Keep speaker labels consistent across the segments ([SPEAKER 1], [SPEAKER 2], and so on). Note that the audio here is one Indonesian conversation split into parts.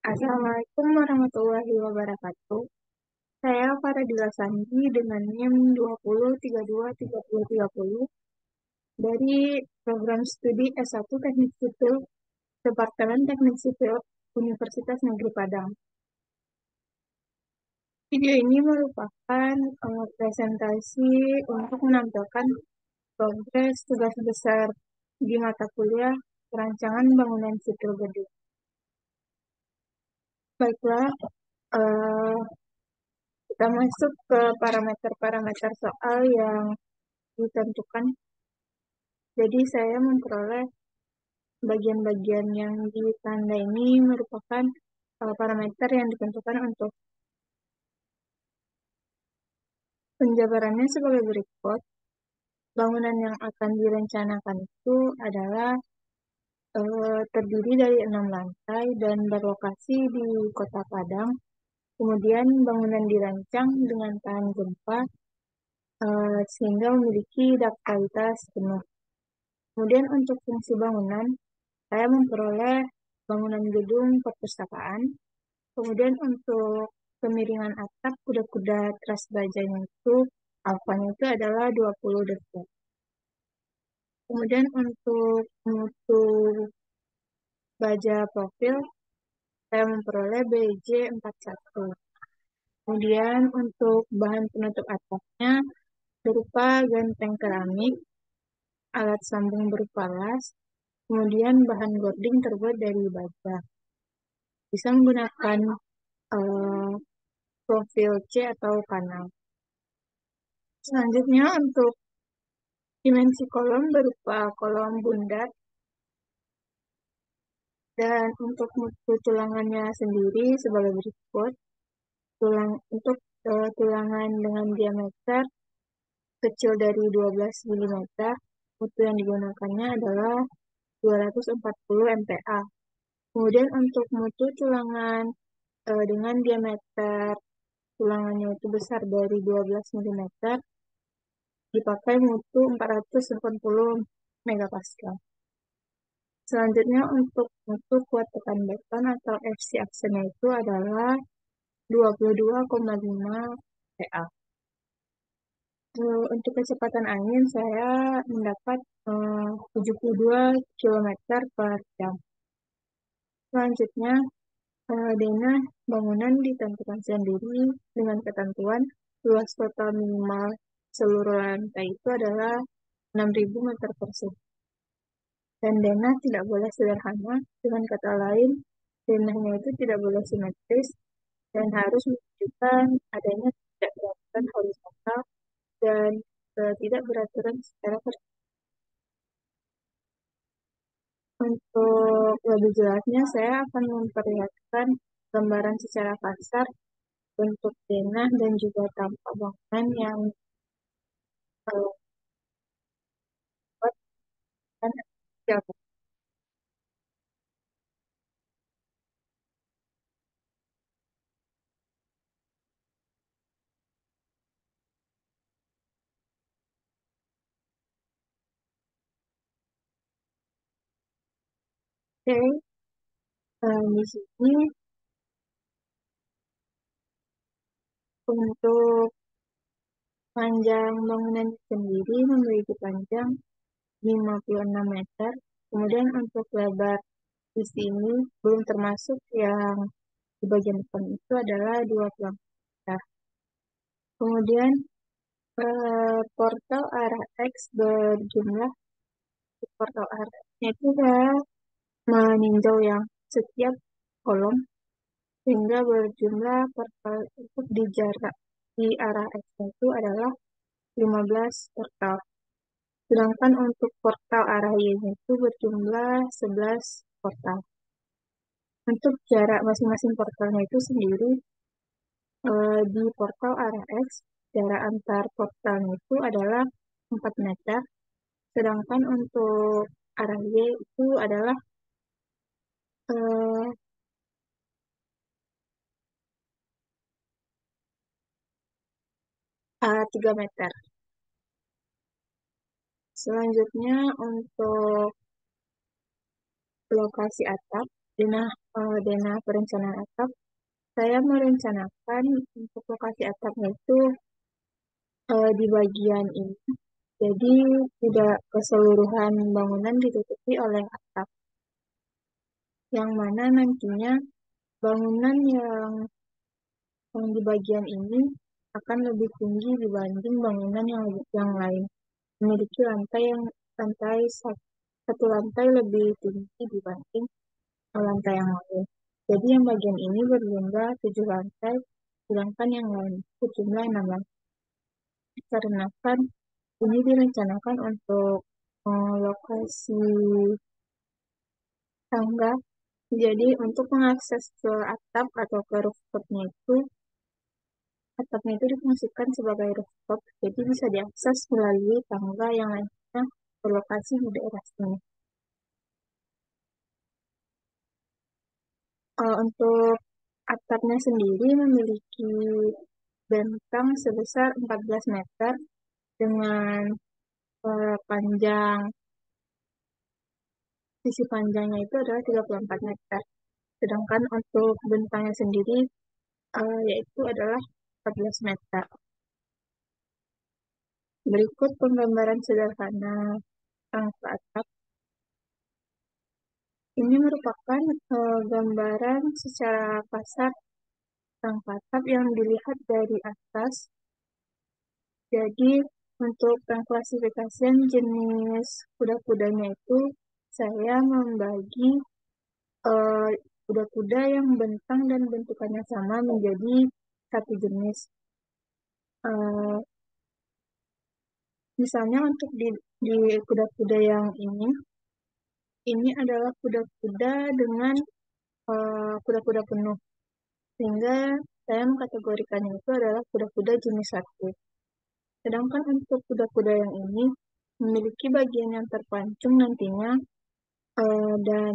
[SPEAKER 1] Assalamualaikum warahmatullahi wabarakatuh. Saya Faradila Sandi dengan NIM 20323030 dari program studi S1 Teknik Sipil, Departemen Teknik Sipil, Universitas Negeri Padang. Video ini merupakan presentasi untuk menampilkan progres tugas besar di mata kuliah Perancangan Bangunan Sipil Gedung. Baiklah, eh, kita masuk ke parameter-parameter soal yang ditentukan. Jadi saya memperoleh bagian-bagian yang ditanda ini merupakan parameter yang ditentukan untuk penjabarannya sebagai berikut. Bangunan yang akan direncanakan itu adalah terdiri dari 6 lantai dan berlokasi di Kota Padang. Kemudian bangunan dirancang dengan tahan gempa sehingga memiliki ductilitas penuh. Kemudian untuk fungsi bangunan, saya memperoleh bangunan gedung perpustakaan. Kemudian untuk kemiringan atap kuda-kuda teras bajanya itu, alfanya itu adalah 20 derajat. Kemudian untuk mutu baja profil, saya memperoleh BJ 41. Kemudian untuk bahan penutup atapnya berupa genteng keramik, alat sambung berupa las, kemudian bahan gording terbuat dari baja. Bisa menggunakan eh, profil C atau kanal. Selanjutnya untuk dimensi kolom berupa kolom bundar dan untuk mutu tulangannya sendiri sebagai berikut. Untuk tulangan dengan diameter kecil dari 12 mm, mutu yang digunakannya adalah 240 MPa. Kemudian untuk mutu tulangan dengan diameter tulangannya itu besar dari 12 mm, dipakai mutu 480 megapascal. Selanjutnya untuk mutu kuat tekan beton atau FC aksennya itu adalah 22,5 PA. Untuk kecepatan angin saya mendapat 72 km per jam. Selanjutnya, denah bangunan ditentukan sendiri dengan ketentuan luas total minimal seluruh lantai itu adalah 6.000 meter persegi. Dan denah tidak boleh sederhana, dengan kata lain, denahnya itu tidak boleh simetris dan harus menunjukkan adanya tidak beraturan horizontal dan tidak beraturan secara vertikal. Untuk lebih jelasnya, saya akan memperlihatkan gambaran secara kasar bentuk denah dan juga tampak bangunan yang buat dan jaga. Oke, di sini untuk panjang bangunan sendiri memiliki panjang 56 meter. Kemudian untuk lebar di sini belum termasuk yang di bagian depan itu adalah 20 meter. Kemudian portal arah X berjumlah portal arahnya itu adalah meninjau yang setiap kolom sehingga berjumlah portal untuk di jarak di arah X itu adalah 15 portal. Sedangkan untuk portal arah Y-nya itu berjumlah 11 portal. Untuk jarak masing-masing portalnya itu sendiri, di portal arah X, jarak antar portalnya itu adalah 4 meter, sedangkan untuk arah Y itu adalah eh, 3 meter. Selanjutnya untuk lokasi atap, denah dana perencanaan atap, saya merencanakan untuk lokasi atapnya itu di bagian ini. Jadi tidak keseluruhan bangunan ditutupi oleh atap, yang mana nantinya bangunan yang di bagian ini akan lebih tinggi dibanding bangunan yang lain. Memiliki satu lantai lebih tinggi dibanding lantai yang lain. Jadi yang bagian ini berjumlah 7 lantai, sedangkan yang lain berjumlah 6 lantai. Karena kan ini direncanakan untuk lokasi tangga, jadi untuk mengakses ke atap atau ke rooftopnya itu, atapnya itu difungsikan sebagai rooftop, jadi bisa diakses melalui tangga yang lainnya berlokasi di daerah sini. Untuk atapnya sendiri memiliki bentang sebesar 14 meter dengan panjang, sisi panjangnya itu adalah 34 meter. Sedangkan untuk bentangnya sendiri yaitu adalah 14 meter. Berikut penggambaran sederhana rangka atap. Ini merupakan gambaran secara kasar rangka atap yang dilihat dari atas. Jadi untuk pengklasifikasian jenis kuda-kudanya itu saya membagi eh, kuda-kuda yang bentang dan bentukannya sama menjadi satu jenis. Eh, Misalnya untuk di kuda-kuda yang ini adalah kuda-kuda dengan kuda-kuda penuh. Sehingga saya mengkategorikannya itu adalah kuda-kuda jenis satu. Sedangkan untuk kuda-kuda yang ini memiliki bagian yang terpancung nantinya, dan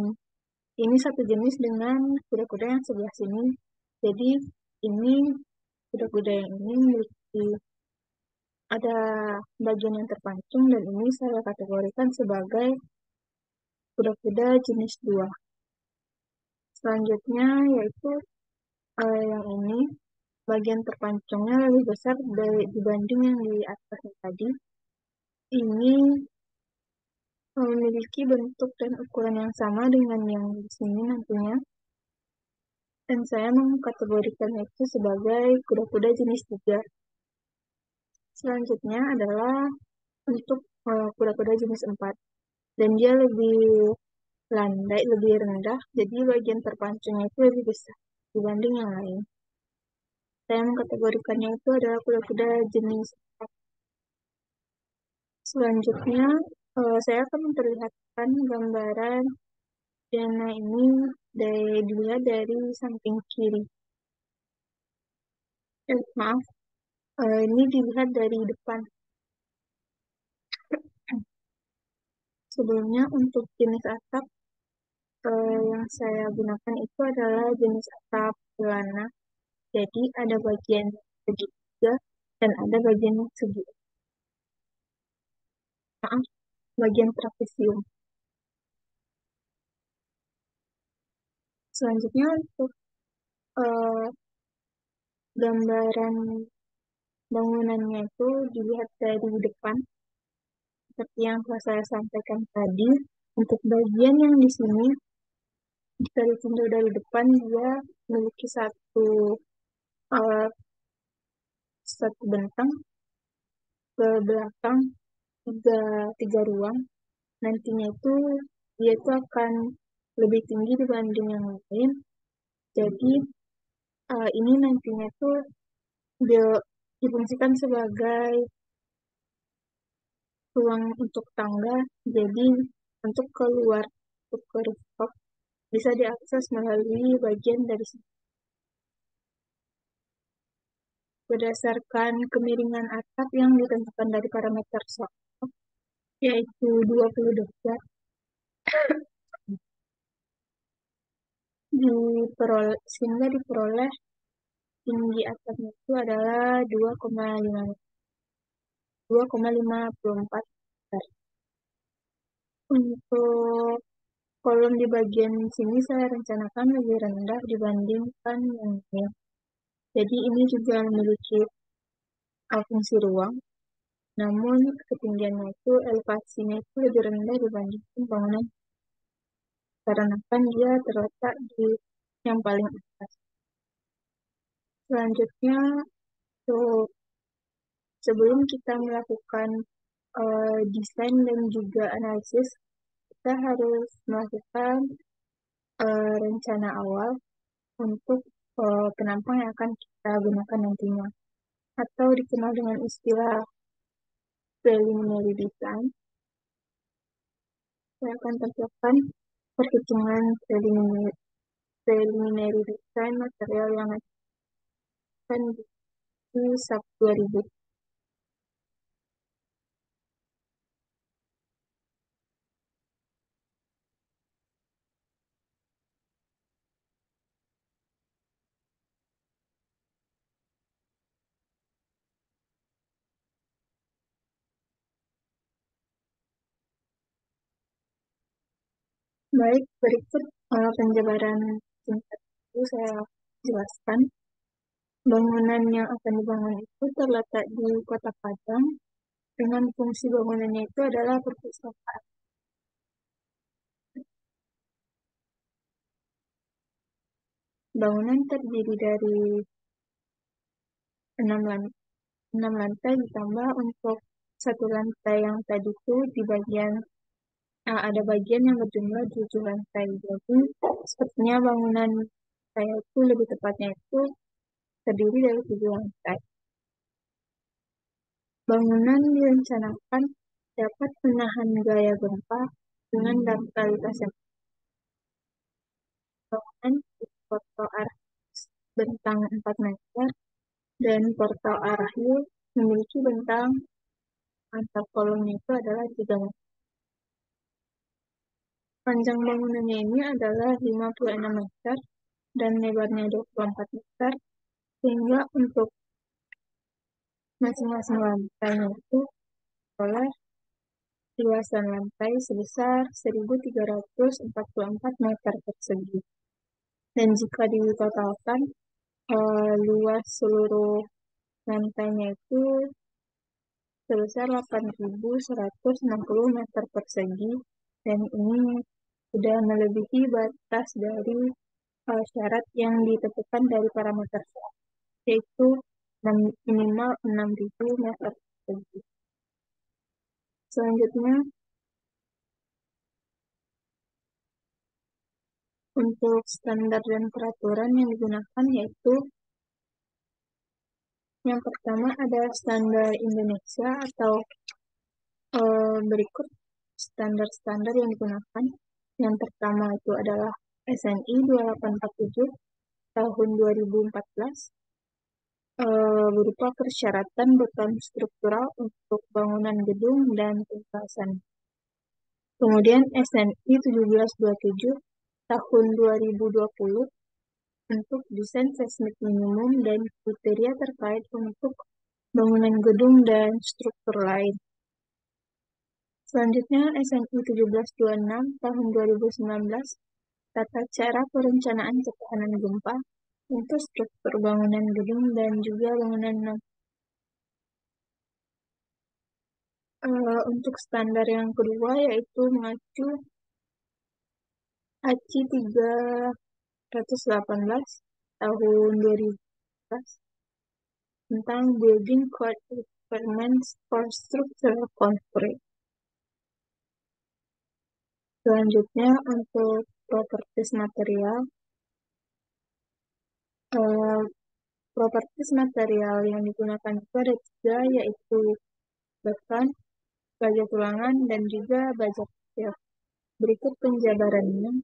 [SPEAKER 1] ini satu jenis dengan kuda-kuda yang sebelah sini. Jadi ini kuda-kuda yang ini memiliki ada bagian yang terpancung, dan ini saya kategorikan sebagai kuda-kuda jenis 2. Selanjutnya yaitu yang ini bagian terpancungnya lebih besar dibanding yang di atasnya tadi. Ini memiliki bentuk dan ukuran yang sama dengan yang di sini nantinya. Dan saya mengkategorikannya itu sebagai kuda-kuda jenis 3. Selanjutnya adalah untuk kuda-kuda jenis 4. Dan dia lebih landai, lebih rendah, jadi bagian terpancungnya itu lebih besar dibanding yang lain. Saya mengkategorikannya itu adalah kuda-kuda jenis 4. Selanjutnya, saya akan memperlihatkan gambaran dana ini dilihat dari samping kiri. Maaf, ini dilihat dari depan. Sebelumnya untuk jenis atap yang saya gunakan itu adalah jenis atap pelana. Jadi ada bagian segitiga dan ada bagian bagian trapesium. Selanjutnya untuk eh, gambaran bangunannya itu dilihat dari depan, seperti yang telah saya sampaikan tadi. Untuk bagian yang di sini, jika ditinjau dari depan, dia memiliki eh, satu bentang, ke belakang tiga ruang. Nantinya itu dia itu akan lebih tinggi dibanding yang lain. Jadi ini nantinya tuh dia difungsikan sebagai ruang untuk tangga. Jadi untuk keluar, untuk ke rooftop bisa diakses melalui bagian dari sini. Berdasarkan kemiringan atap yang ditentukan dari parameter SOP, yaitu 20 derajat, sehingga diperoleh tinggi atapnya itu adalah 2,54 meter. Untuk Kolom di bagian sini saya rencanakan lebih rendah dibandingkan yang lain. Jadi ini juga memiliki fungsi ruang, namun ketinggiannya itu, elevasinya itu lebih rendah dibandingkan bangunan karena kan dia terletak di yang paling atas. Selanjutnya, so, sebelum kita melakukan desain dan juga analisis, kita harus melakukan rencana awal untuk penampang yang akan kita gunakan nantinya, atau dikenal dengan istilah preliminary design. Saya akan tampilkan perhitungan preliminary design material yang akan di SAP 2000. Baik, berikut penjabaran singkat itu saya jelaskan. Bangunan yang akan dibangun itu terletak di Kota Padang, dengan fungsi bangunannya itu adalah perpustakaan. Bangunan terdiri dari 6 lantai ditambah untuk satu lantai yang tadi itu di bagian ada bagian yang berjumlah 7 lantai. Jadi sepertinya bangunan saya itu lebih tepatnya itu terdiri dari 7 lantai. Bangunan direncanakan dapat menahan gaya gempa dengan daktilitas yang bangunan portal arah bentang 4 meter dan portal arah U memiliki bentang antar kolomnya itu adalah 3 meter. Panjang bangunannya ini adalah 56 meter dan lebarnya 24 meter, sehingga untuk masing-masing lantainya itu oleh luasan lantai sebesar 1.344 meter persegi. Dan jika ditotalkan, luas seluruh lantainya itu sebesar 8.160 meter persegi, dan ini sudah melebihi batas dari syarat yang ditentukan dari parameter yaitu minimal 6.000 meter persegi. Selanjutnya, untuk standar dan peraturan yang digunakan yaitu yang pertama ada standar Indonesia atau berikut standar-standar yang digunakan. Yang pertama itu adalah SNI 2847 tahun 2014, berupa persyaratan beton struktural untuk bangunan gedung dan pembahasan. Kemudian SNI 1727 tahun 2020 untuk desain seismik minimum dan kriteria terkait untuk bangunan gedung dan struktur lain. Selanjutnya SNI 1726 tahun 2019 tata cara perencanaan ketahanan gempa untuk struktur bangunan gedung dan juga bangunan untuk standar yang kedua yaitu mengacu ACI 318 tahun 2014 tentang Building Code Requirements for Structural Concrete. Selanjutnya untuk properties material, properties material yang digunakan itu ada 3, yaitu beton, baja tulangan, dan juga baja pasir. Berikut penjabarannya.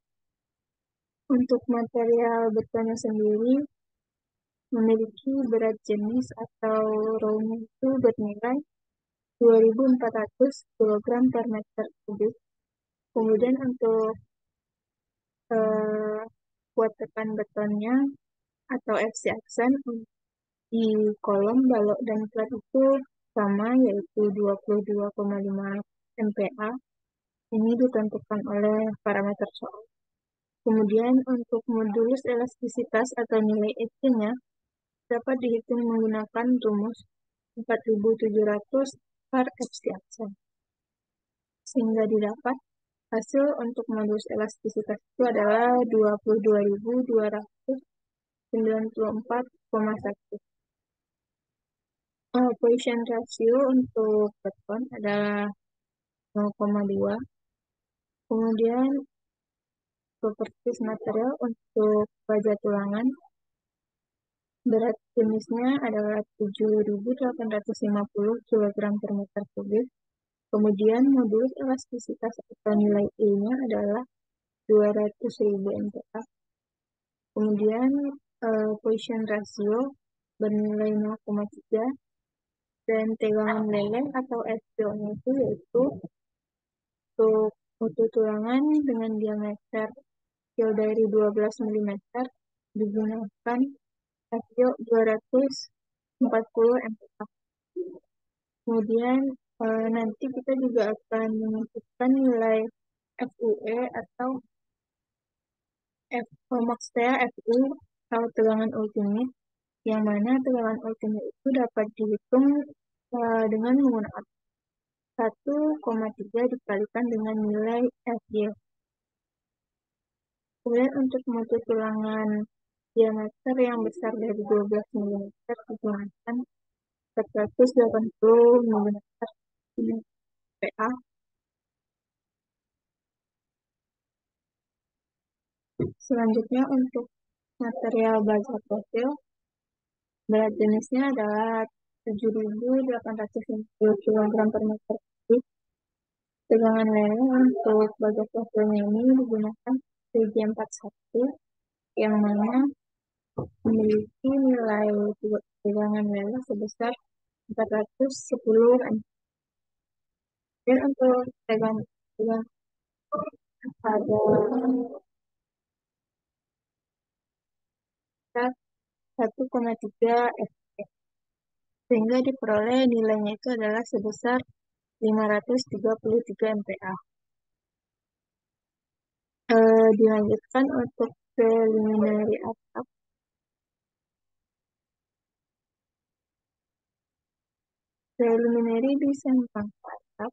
[SPEAKER 1] Untuk material betonnya sendiri memiliki berat jenis atau raw-nya itu bernilai 2.400 kg per meter kubik. Kemudian untuk kuat tekan betonnya atau FC aksen di kolom, balok, dan plat itu sama, yaitu 22,5 MPa. Ini ditentukan oleh parameter soal. Kemudian untuk modulus elastisitas atau nilai Ec-nya dapat dihitung menggunakan rumus 4700 per Fc aksen. Sehingga didapat hasil untuk modulus elastisitas itu adalah 22.294,1. Poisson ratio untuk beton adalah 0,2. Kemudian properties material untuk baja tulangan berat jenisnya adalah 7.850 kg per meter kubik. Kemudian modulus elastisitas atau nilai E-nya adalah 200.000 MPa. Kemudian Poisson ratio bernilai 0,3 dan tegangan leleh atau FPO-nya itu yaitu untuk mutu tulangan dengan diameter kecil dari 12 mm digunakan FPO 240 MPa. Kemudian nanti kita juga akan menentukan nilai FUE atau maksudnya FU atau tegangan ultimate, yang mana tegangan ultimate itu dapat dihitung dengan menggunakan 1,3 dikalikan dengan nilai FY. Kemudian untuk mutu tulangan diameter yang besar dari 12 mm digunakan 480 mm PA. Selanjutnya untuk material baja profil, berat jenisnya adalah 7.850 kg per meter kubik. Tegangan leleh untuk baja profilnya ini digunakan TG41 yang mana memiliki nilai tegangan leleh sebesar 410 N. Dan untuk tegangan pada 1,3 F, sehingga diperoleh nilainya itu adalah sebesar 533 MPa. Dilanjutkan untuk preliminary atap. Preliminary desain rangka atap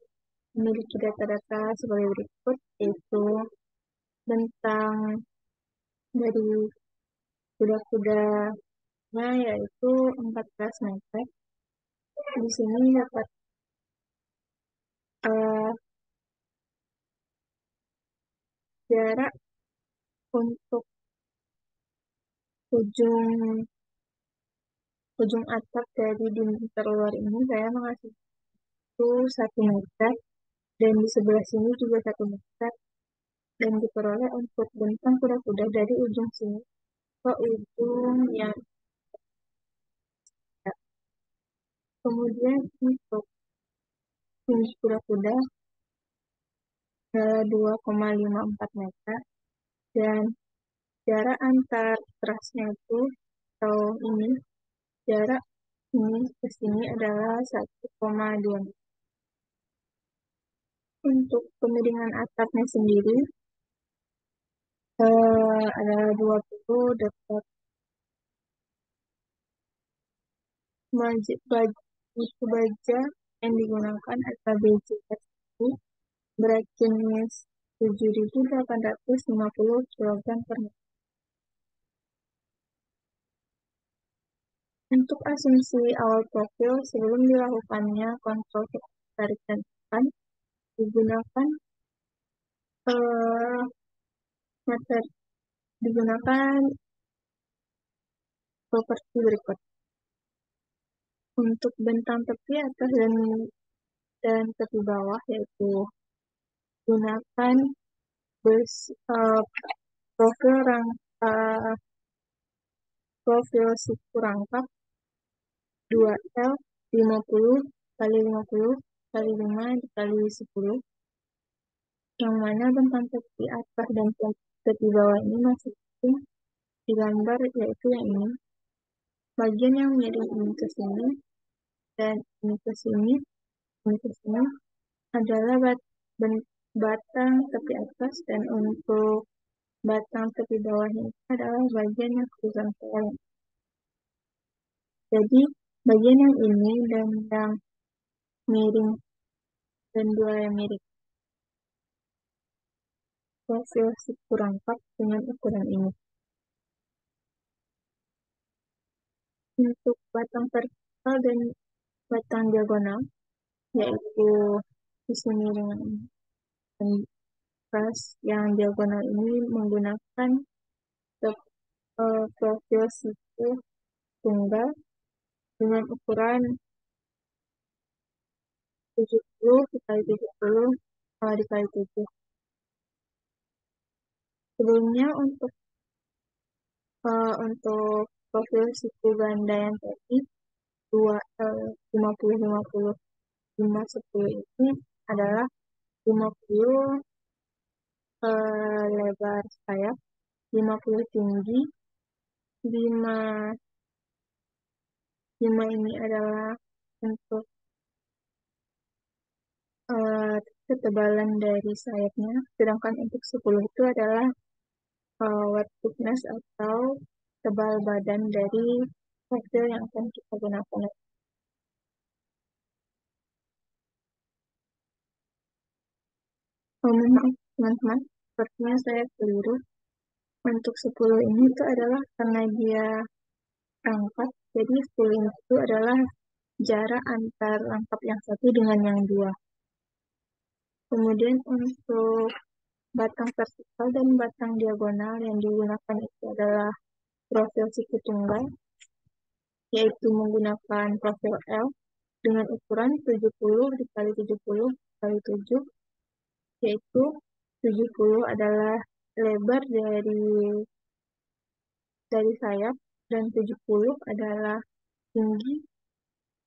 [SPEAKER 1] memiliki data-data sebagai berikut, yaitu bentang dari kuda-kudanya yaitu 14 meter. Di sini dapat jarak untuk ujung atap dari dinding terluar ini saya mengasih itu 1 meter, dan di sebelah sini juga 1 meter, dan diperoleh untuk bentang kuda-kuda dari ujung sini ke ujung yang ada. Kemudian untuk tinggi kuda-kuda 2,54 meter, dan jarak antar trasnya itu atau ini jarak ini ke sini adalah 1,2 meter. Untuk pemiringan atapnya sendiri adalah 20 dekat buku baja yang digunakan adalah BJ1 berat jenis 7.850 kg per meter. Untuk asumsi awal profil sebelum dilakukannya kontrol tarik dan tekan digunakan properti berikut. Untuk bentang tepi atas dan tepi bawah yaitu gunakan profil siku rangkap 2L 50 kali 50 kali 5 dikali 10, yang mana bentang tepi atas dan tepi bawah ini masih digambar yaitu yang ini. Bagian yang miring ini ke sini dan ini ke sini adalah batang tepi atas, dan untuk batang tepi bawahnya itu adalah bagian yang horizontal. Jadi bagian yang ini dan yang miring dan dua yang miring profil siku rangkap dengan ukuran ini. Untuk batang vertikal dan batang diagonal, yaitu sisi miring dan pas yang diagonal ini menggunakan profil siku tunggal dengan ukuran 70 dikali 70 dikali 7. Sebelumnya untuk profil siku ganda yang tadi 50 50 5 10 ini adalah 50 lebar sayap, 50 tinggi, 5 5 ini adalah untuk ketebalan dari sayapnya, sedangkan untuk 10 itu adalah wet thickness atau tebal badan dari profil yang akan kita gunakan. Mohon maaf teman-teman, sepertinya saya keliru. Untuk 10 ini itu adalah karena dia rangkap, jadi 10 ini itu adalah jarak antar rangkap yang satu dengan yang dua. Kemudian untuk batang vertikal dan batang diagonal yang digunakan itu adalah profil siku tunggal, yaitu menggunakan profil L dengan ukuran 70 dikali 70 kali 7, yaitu 70 adalah lebar dari sayap dan 70 adalah tinggi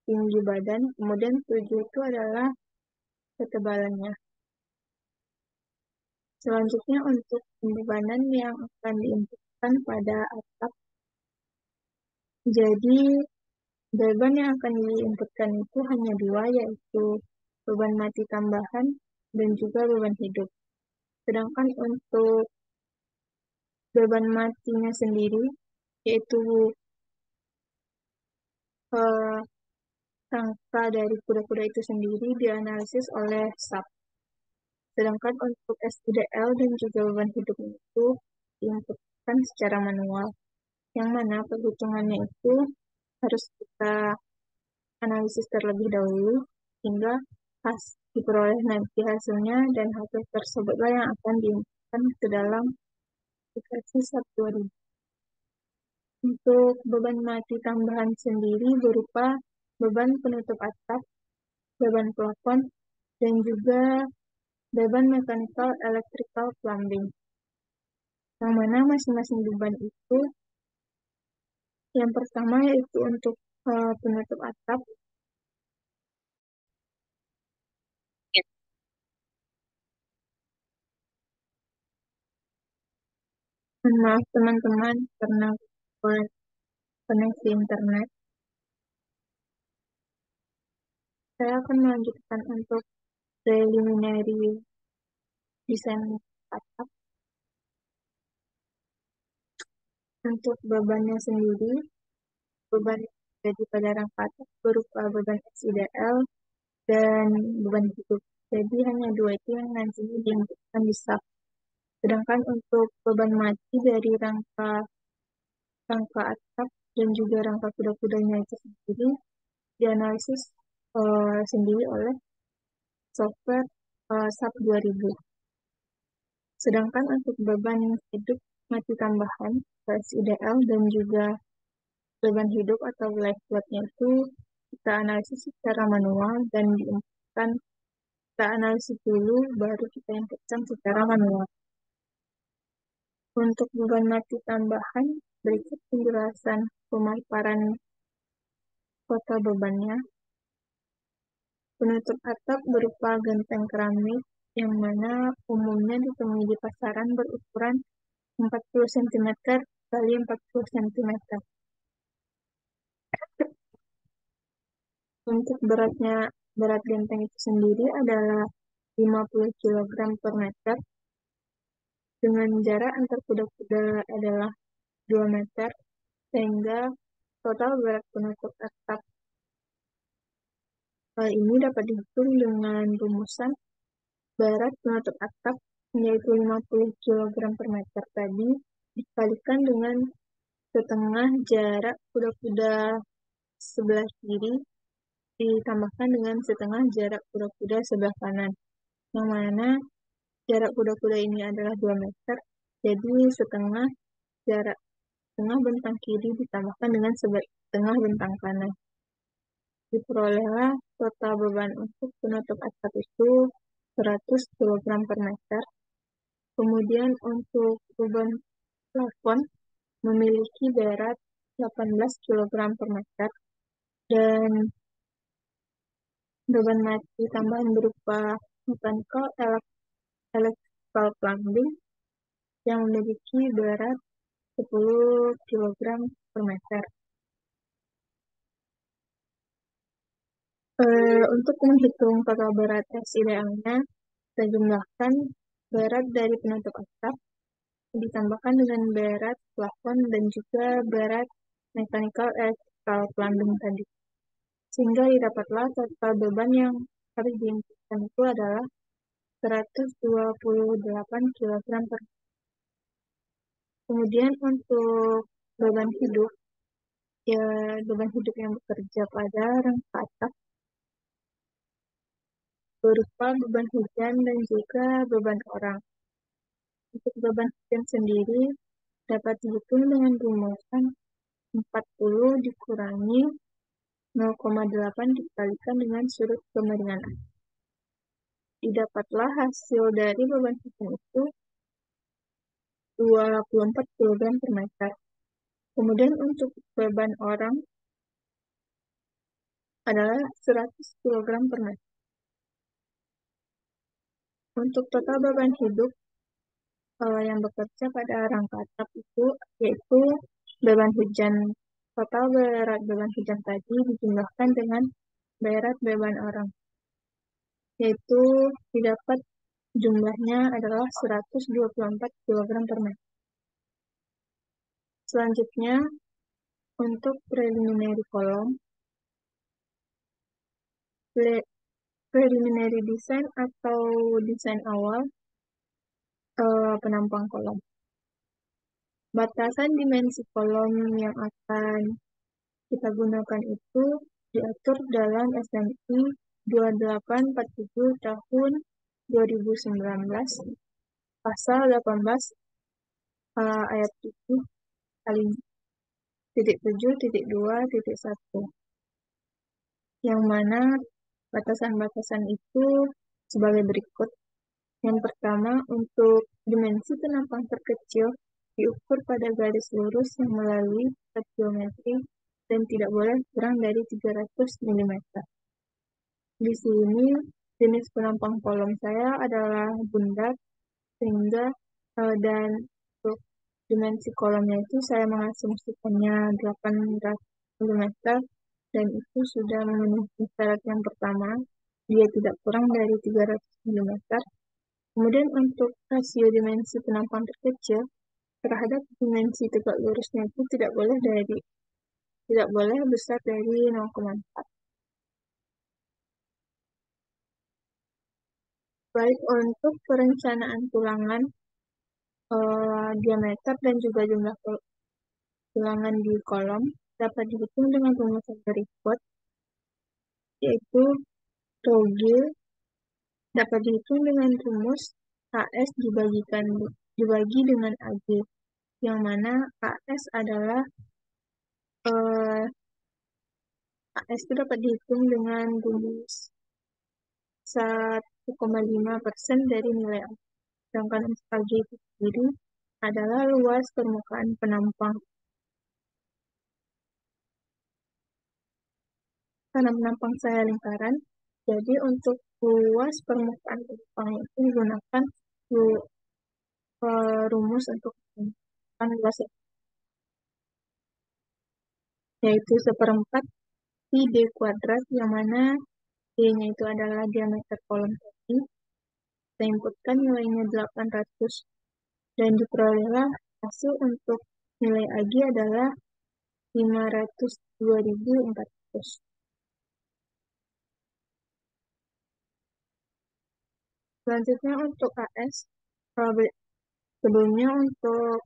[SPEAKER 1] tinggi badan, kemudian 7 itu adalah ketebalannya. Selanjutnya untuk pembebanan yang akan diinputkan pada atap. Jadi beban yang akan diinputkan itu hanya dua, yaitu beban mati tambahan dan juga beban hidup. Sedangkan untuk beban matinya sendiri, yaitu rangka dari kuda-kuda itu sendiri dianalisis oleh SAP. Sedangkan untuk SIDL dan juga beban hidup itu diinputkan secara manual, yang mana perhitungannya itu harus kita analisis terlebih dahulu hingga diperoleh nanti hasilnya, dan hasil tersebutlah yang akan diinputkan ke dalam aplikasi SAP 2000. Untuk beban mati tambahan sendiri berupa beban penutup atap, beban plafon, dan juga beban mechanical electrical plumbing. Yang mana masing-masing beban itu, yang pertama yaitu untuk penutup atap. Maaf teman-teman, karena koneksi internet. Saya akan melanjutkan untuk preliminary desain atap. Untuk bebannya sendiri, beban jadi pada rangka atap berupa beban SIDL dan beban hidup. Jadi hanya dua itu yang nantinya diinputkan di SAP. Sedangkan untuk beban mati dari rangka atap dan juga rangka kuda-kudanya itu sendiri dianalisis sendiri oleh software SAP 2000. Sedangkan untuk beban hidup mati tambahan SIDL dan juga beban hidup atau life load-nya itu kita analisis secara manual dan diinputkan, kita analisis dulu baru kita inputkan secara manual. Untuk beban mati tambahan, berikut penjelasan pemaparan kota bebannya. Penutup atap berupa genteng keramik yang mana umumnya ditemui di pasaran berukuran 40 cm kali 40 cm. Untuk berat genteng itu sendiri adalah 50 kg per meter dengan jarak antar kuda-kuda adalah 2 meter, sehingga total berat penutup atap ini dapat dihitung dengan rumusan berat penutup atap yaitu 50 kg per meter tadi dikalikan dengan setengah jarak kuda-kuda sebelah kiri ditambahkan dengan setengah jarak kuda-kuda sebelah kanan, yang mana jarak kuda-kuda ini adalah 2 meter, jadi jarak setengah bentang kiri ditambahkan dengan setengah bentang kanan. Diperolehlah total beban untuk penutup atap itu 100 kg per meter. Kemudian untuk beban plafon memiliki berat 18 kg per meter dan beban mati tambahan berupa mechanical electrical plumbing yang memiliki berat 10 kg per meter. Untuk menghitung total berat S idealnya, kita jumlahkan berat dari penutup atap ditambahkan dengan berat plafon dan juga berat mechanical electrical plumbing tadi. Sehingga didapatlah total beban yang harus diinputkan itu adalah 128 kg per. Kemudian untuk beban hidup, ya beban hidup yang bekerja pada rangka atap berupa beban hujan dan juga beban orang. Untuk beban hujan sendiri dapat dihitung dengan rumusan 40 dikurangi 0,8 dikalikan dengan sudut kemiringan. Didapatlah hasil dari beban hujan itu 24 kg per meter. Kemudian untuk beban orang adalah 100 kg per meter. Untuk total beban hidup yang bekerja pada rangka atap itu yaitu beban hujan. Total berat beban hujan tadi dijumlahkan dengan berat beban orang, yaitu didapat jumlahnya adalah 124 kg per meter. Selanjutnya, untuk preliminary column, preliminary design atau desain awal penampang kolom. Batasan dimensi kolom yang akan kita gunakan itu diatur dalam SMI 2847 tahun 2019, pasal 18 ayat 7 kali titik 7.2.1, yang mana batasan-batasan itu sebagai berikut. Yang pertama, untuk dimensi penampang terkecil diukur pada garis lurus yang melalui pusat geometri dan tidak boleh kurang dari 300 mm. Di sini jenis penampang kolom saya adalah bundar, sehingga dan untuk dimensi kolomnya itu saya mengasumsikannya 800 mm dan itu sudah memenuhi syarat yang pertama, dia tidak kurang dari 300 mm. Kemudian untuk rasio dimensi penampang terkecil terhadap dimensi tegak lurusnya itu tidak boleh besar dari 0,4. Baik untuk perencanaan tulangan, diameter dan juga jumlah tulangan di kolom dapat dihitung dengan rumusan berikut, yaitu Rogel dapat dihitung dengan rumus AS dibagi dengan AG, yang mana AS adalah AS itu dapat dihitung dengan rumus 1,5% dari nilai A. Sedangkan untuk AG itu sendiri adalah luas permukaan penampang. Karena penampang saya lingkaran, jadi untuk luas permukaan penampang itu digunakan rumus untuk luas, yaitu 1/4 pi D kuadrat, yang mana D-nya itu adalah diameter kolom tadi, kita inputkan nilainya 800 dan diperolehlah hasil untuk nilai AG adalah 502.400. Selanjutnya untuk AS, sebelumnya untuk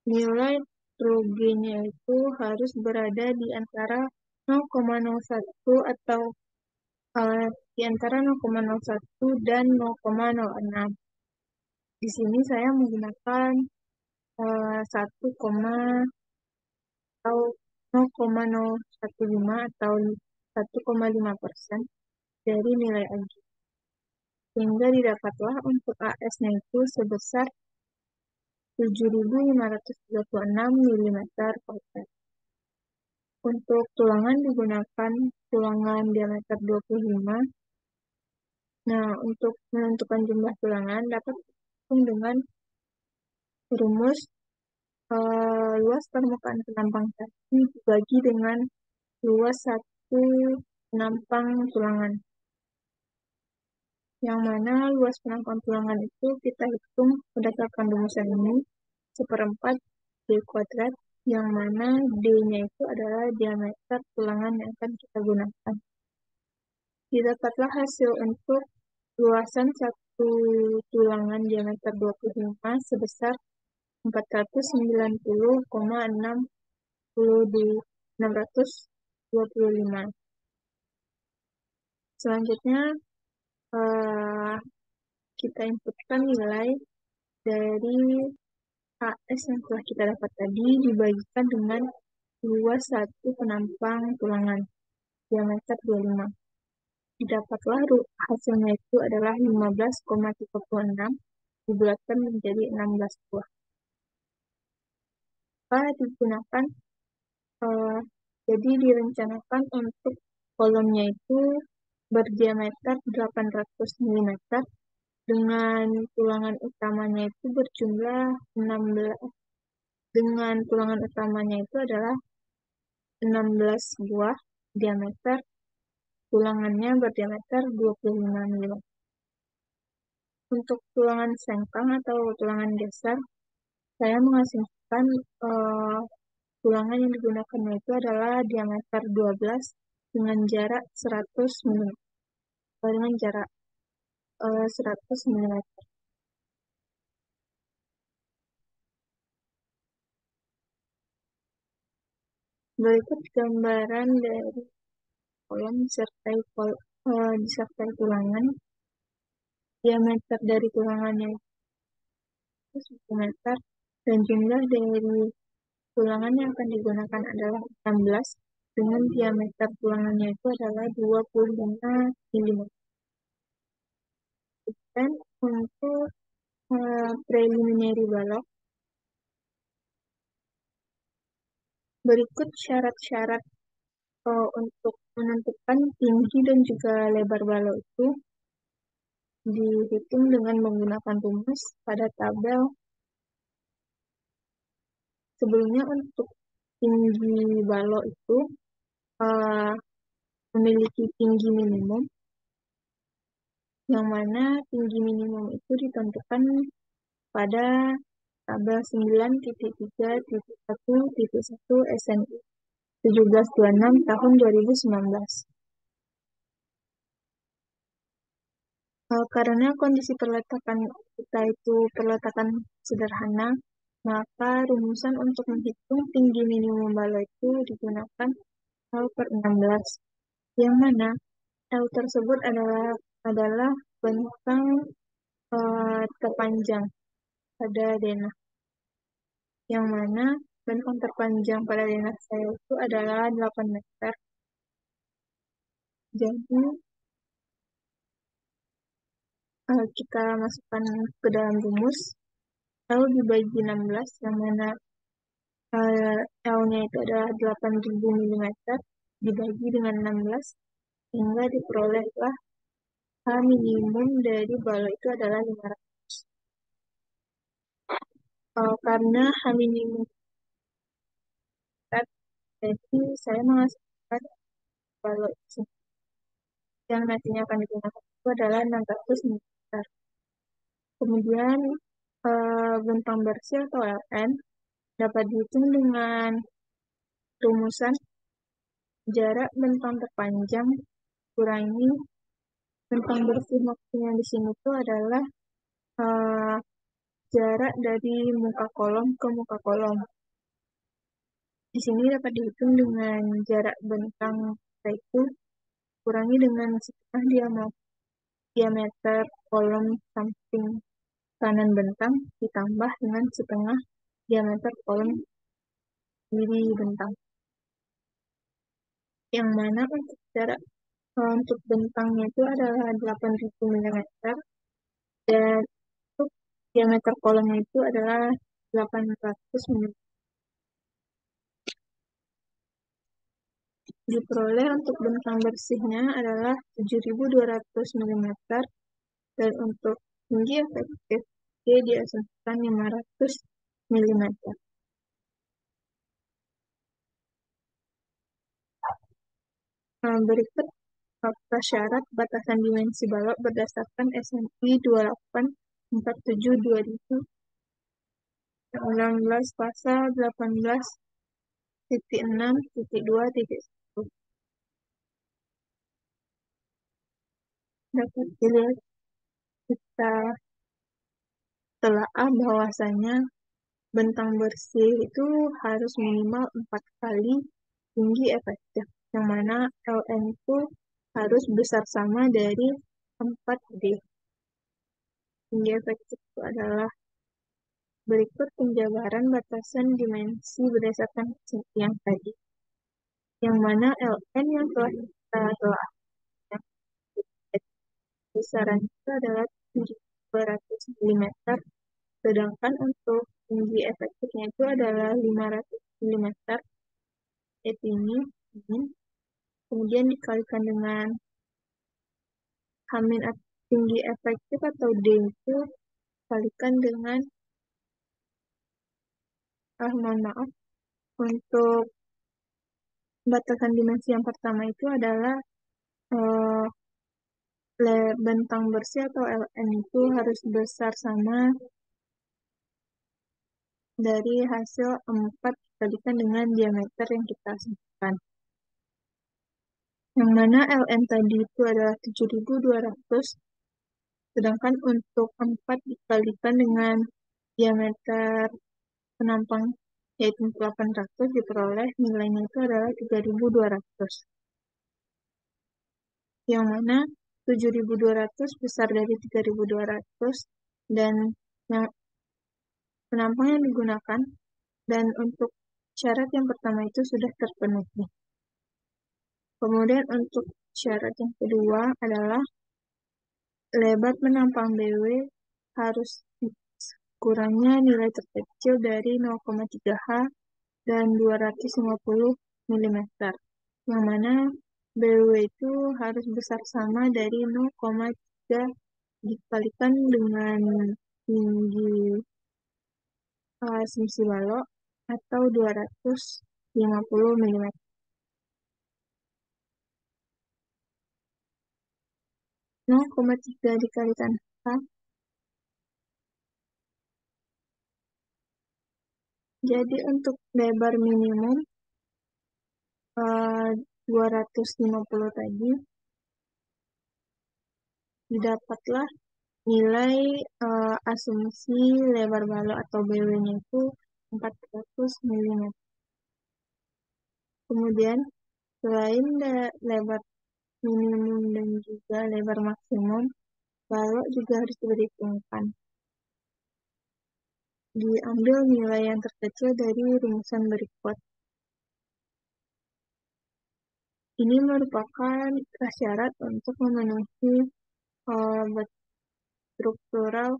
[SPEAKER 1] nilai ruginya itu harus berada di antara 0,01 atau di antara 0,01 dan 0,06. Di sini saya menggunakan 1, atau 0,015 atau 1,5% dari nilai AG. Sehingga didapatlah untuk AS-nya itu sebesar 7.536 mm per meter. Untuk tulangan digunakan tulangan diameter 25. Nah, untuk menentukan jumlah tulangan dapat dihitung dengan rumus luas permukaan penampang tadi dibagi dengan luas satu penampang tulangan. Yang mana luas penampang tulangan itu kita hitung berdasarkan rumusan ini, 1/4 D kuadrat, yang mana D-nya itu adalah diameter tulangan yang akan kita gunakan. Didapatlah hasil untuk luasan satu tulangan diameter 25 sebesar 490,625. Selanjutnya kita inputkan nilai dari AS yang telah kita dapat tadi dibagikan dengan luas satu penampang tulangan diameter 25. Didapatlah hasilnya itu adalah 15,36 dibulatkan menjadi 16 buah. Digunakan jadi direncanakan untuk kolomnya itu berdiameter 800 mm dengan tulangan utamanya itu berjumlah 16, dengan tulangan utamanya itu adalah 16 buah diameter, tulangannya berdiameter 25 mm. Untuk tulangan sengkang atau tulangan geser, saya mengasumsikan tulangan yang digunakan itu adalah diameter 12 dengan jarak 100 mm. Dengan jarak 100 mm. Berikut gambaran dari kolom disertai tulangan. Diameter dari tulangannya itu 1 meter dan jumlah dari tulangan yang akan digunakan adalah 16 dengan diameter tulangannya itu adalah 25 mm. Dan untuk preliminary balok, berikut syarat-syarat untuk menentukan tinggi dan juga lebar balok itu dihitung dengan menggunakan rumus pada tabel. Sebelumnya untuk tinggi balok itu memiliki tinggi minimum, yang mana tinggi minimum itu ditentukan pada tabel 9.3.1.1 SNI 1726 tahun 2019. Karena kondisi perletakan kita itu perletakan sederhana, maka rumusan untuk menghitung tinggi minimum balok itu digunakan L/16, yang mana L tersebut adalah bentang terpanjang pada denah, yang mana bentang terpanjang pada denah saya itu adalah 8 meter. Jadi kita masukkan ke dalam rumus L dibagi 16, yang mana L-nya itu adalah 8.000 mm dibagi dengan 16, sehingga diperolehlah H minimum dari balok itu adalah 500. Karena H minimum, jadi saya mengasumsikan balok yang nantinya akan digunakan itu adalah 600 mm. Kemudian bentang bersih atau LN dapat dihitung dengan rumusan jarak bentang terpanjang kurangi bentang bersih. Maksudnya di sini itu adalah eh, jarak dari muka kolom ke muka kolom. Di sini dapat dihitung dengan jarak bentang itu kurangi dengan setengah diameter kolom samping kanan bentang ditambah dengan setengah diameter kolom kiri bentang. Yang mana untuk bentangnya itu adalah 8.000 mm dan untuk diameter kolomnya itu adalah 800 mm. Diperoleh untuk bentang bersihnya adalah 7.200 mm dan untuk tinggi efektif dia diasumsikan 500 mm. Berikut prasyarat batasan dimensi balok berdasarkan SNI 2847/2019 pasal 18.6.2.1. Dapat dilihat kita telaah bahwasanya bentang bersih itu harus minimal 4 kali tinggi efektif, yang mana LN itu harus besar sama dari 4D. Tinggi efektif itu adalah berikut penjabaran batasan dimensi berdasarkan yang tadi, yang mana LN yang telah kita telah besaran itu adalah 700 mm, sedangkan untuk tinggi efektifnya itu adalah 500 mm, yaitu ini. Kemudian dikalikan dengan hamin tinggi efektif atau D itu dikalikan dengan mohon maaf, untuk batasan dimensi yang pertama itu adalah bentang bersih atau LN itu harus besar sama dari hasil 4 dikalikan dengan diameter yang kita sebutkan. Yang mana LN tadi itu adalah 7.200, sedangkan untuk 4 dikalikan dengan diameter penampang yaitu 800 diperoleh nilainya itu adalah 3.200. Yang mana 7.200 besar dari 3.200 dan yang penampang yang digunakan dan untuk syarat yang pertama itu sudah terpenuhi. Kemudian untuk syarat yang kedua adalah lebar penampang BW harus kurangnya nilai terkecil dari 0,3H dan 250 mm, yang mana BW itu harus besar sama dari 0,3 dikalikan dengan tinggi asumsi balok atau 250 mm. Nol koma tiga dikalikan H, jadi untuk lebar minimum 250 tadi didapatlah nilai asumsi lebar balok atau BW-nya itu 400 mm. Kemudian selain lebar minimum dan juga lebar maksimum, balok juga harus diperhitungkan. Diambil nilai yang terkecil dari rumusan berikut. Ini merupakan prasyarat untuk memenuhi struktural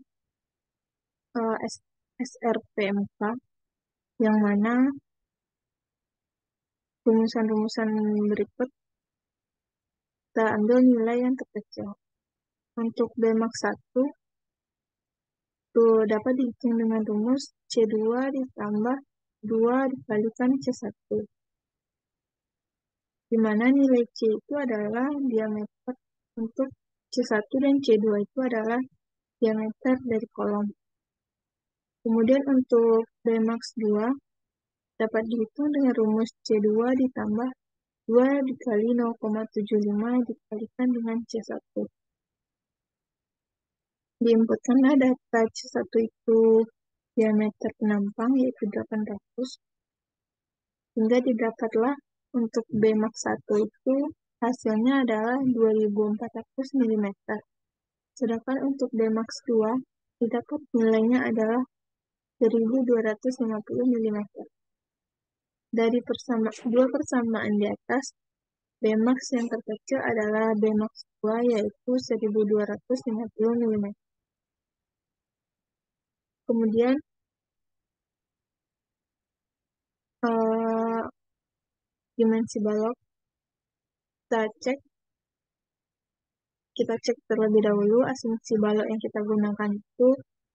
[SPEAKER 1] SRPMK, yang mana rumusan-rumusan berikut kita ambil nilai yang terkecil. Untuk BMAX 1 itu dapat dihitung dengan rumus C2 ditambah 2 dikalikan C1, di mana nilai C itu adalah diameter untuk C1 dan C2 itu adalah diameter dari kolom. Kemudian untuk Bmax 2 dapat dihitung dengan rumus C2 ditambah 2 dikali 0,75 dikalikan dengan C1. Diinputkanlah data C1 itu diameter penampang yaitu 800, hingga didapatlah untuk Bmax 1 itu hasilnya adalah 2400 mm. Sedangkan untuk Bmax 2 didapat nilainya adalah 1250 mm. Dari dua persamaan di atas, Bmax yang terkecil adalah Bmax 2 yaitu 1250 mm. Kemudian dimensi balok kita cek terlebih dahulu asumsi balok yang kita gunakan itu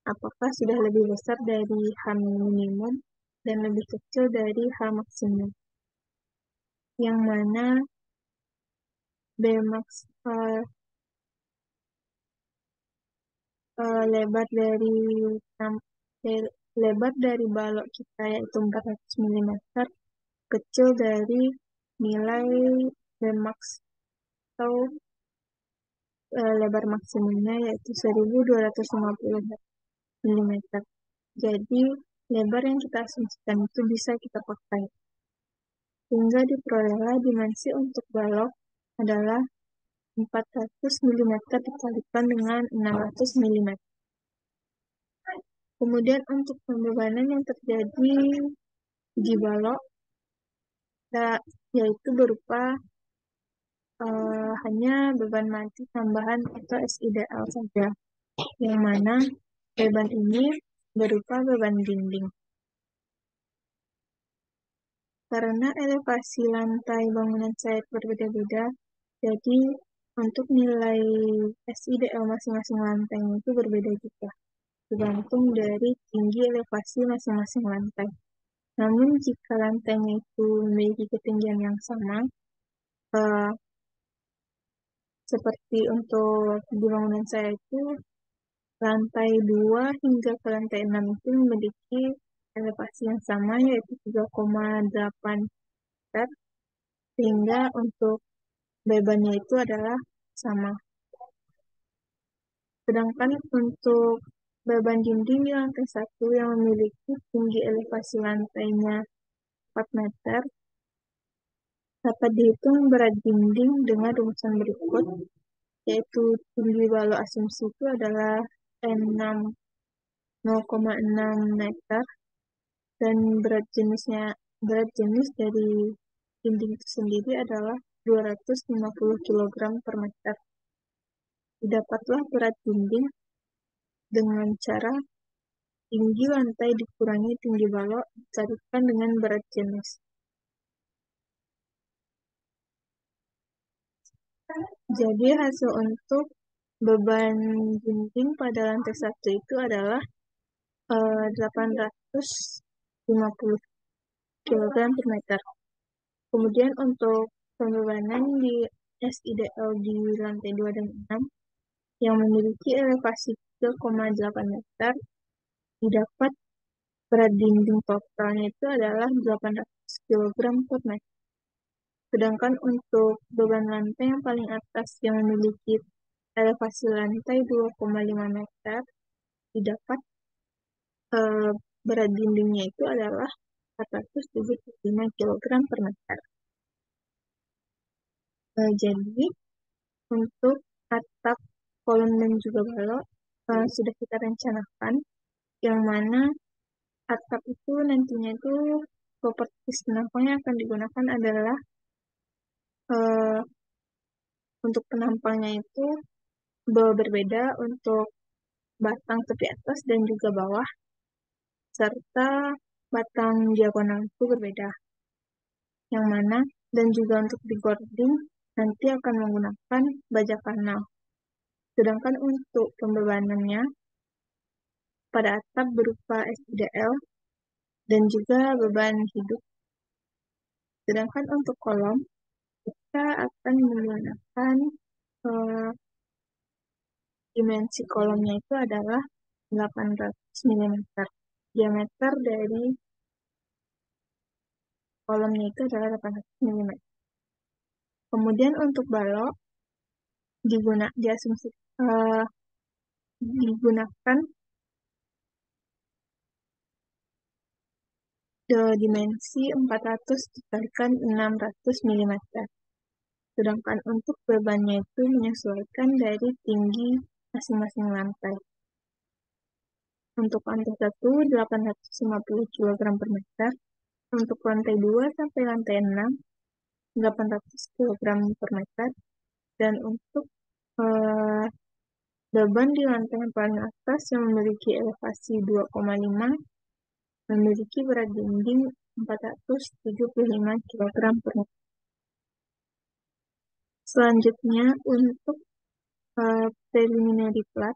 [SPEAKER 1] apakah sudah lebih besar dari H minimum dan lebih kecil dari H maksimum. Yang mana Bmax lebar dari balok kita yaitu 400 mm, kecil dari nilai Bmax atau lebar maksimumnya yaitu 1250 mm. Jadi lebar yang kita asumsikan itu bisa kita pakai. Hingga diperolehlah dimensi untuk balok adalah 400 mm dikalikan dengan 600 mm. Kemudian untuk pembebanan yang terjadi di balok yaitu berupa hanya beban mati tambahan atau SIDL saja, yang mana beban ini berupa beban dinding. Karena elevasi lantai bangunan site berbeda-beda, jadi untuk nilai SIDL masing-masing lantai itu berbeda juga, tergantung dari tinggi elevasi masing-masing lantai. Namun jika lantainya itu memiliki ketinggian yang sama, seperti untuk di bangunan saya itu, lantai 2 hingga ke lantai 6 itu memiliki elevasi yang sama yaitu 3,8 meter, sehingga untuk bebannya itu adalah sama. Sedangkan untuk beban dinding di lantai 1 yang memiliki tinggi elevasi lantainya 4 meter, dapat dihitung berat dinding dengan rumusan berikut, yaitu tinggi balok asumsi itu adalah N6 0,6 meter, dan berat jenis dari dinding itu sendiri adalah 250 kg per meter. Didapatlah berat dinding dengan cara tinggi lantai dikurangi tinggi balok dikalikan dengan berat jenis. Jadi hasil untuk beban dinding pada lantai 1 itu adalah 850 kg per meter. Kemudian untuk pembebanan di SIDL di lantai 2 dan 6 yang memiliki elevasi 3,8 meter, didapat berat dinding totalnya itu adalah 800 kg per meter. Sedangkan untuk beban lantai yang paling atas yang memiliki elevasi lantai 2,5 meter, didapat berat dindingnya itu adalah 475 kg per meter. Jadi untuk atap, kolom, dan juga balok sudah kita rencanakan, yang mana atap itu nantinya itu properti penampang yang akan digunakan adalah untuk penampangnya itu berbeda untuk batang tepi atas dan juga bawah, serta batang diagonal itu berbeda. Yang mana dan juga untuk di gording nanti akan menggunakan baja kanal. Sedangkan untuk pembebanannya pada atap berupa SIDL dan juga beban hidup. Sedangkan untuk kolom kita akan menggunakan dimensi kolomnya itu adalah 800 mm. Diameter dari kolomnya itu adalah 800 mm. Kemudian untuk balok digunakan dimensi 400 dikalikan 600 mm. Sedangkan untuk bebannya itu menyesuaikan dari tinggi masing-masing lantai. Untuk lantai 1, 850 kg per meter. Untuk lantai 2 sampai lantai 6, 800 kg per meter. Dan untuk beban di lantai yang paling atas yang memiliki elevasi 2,5 memiliki berat dinding 475 kg per meter. Selanjutnya untuk preliminary plat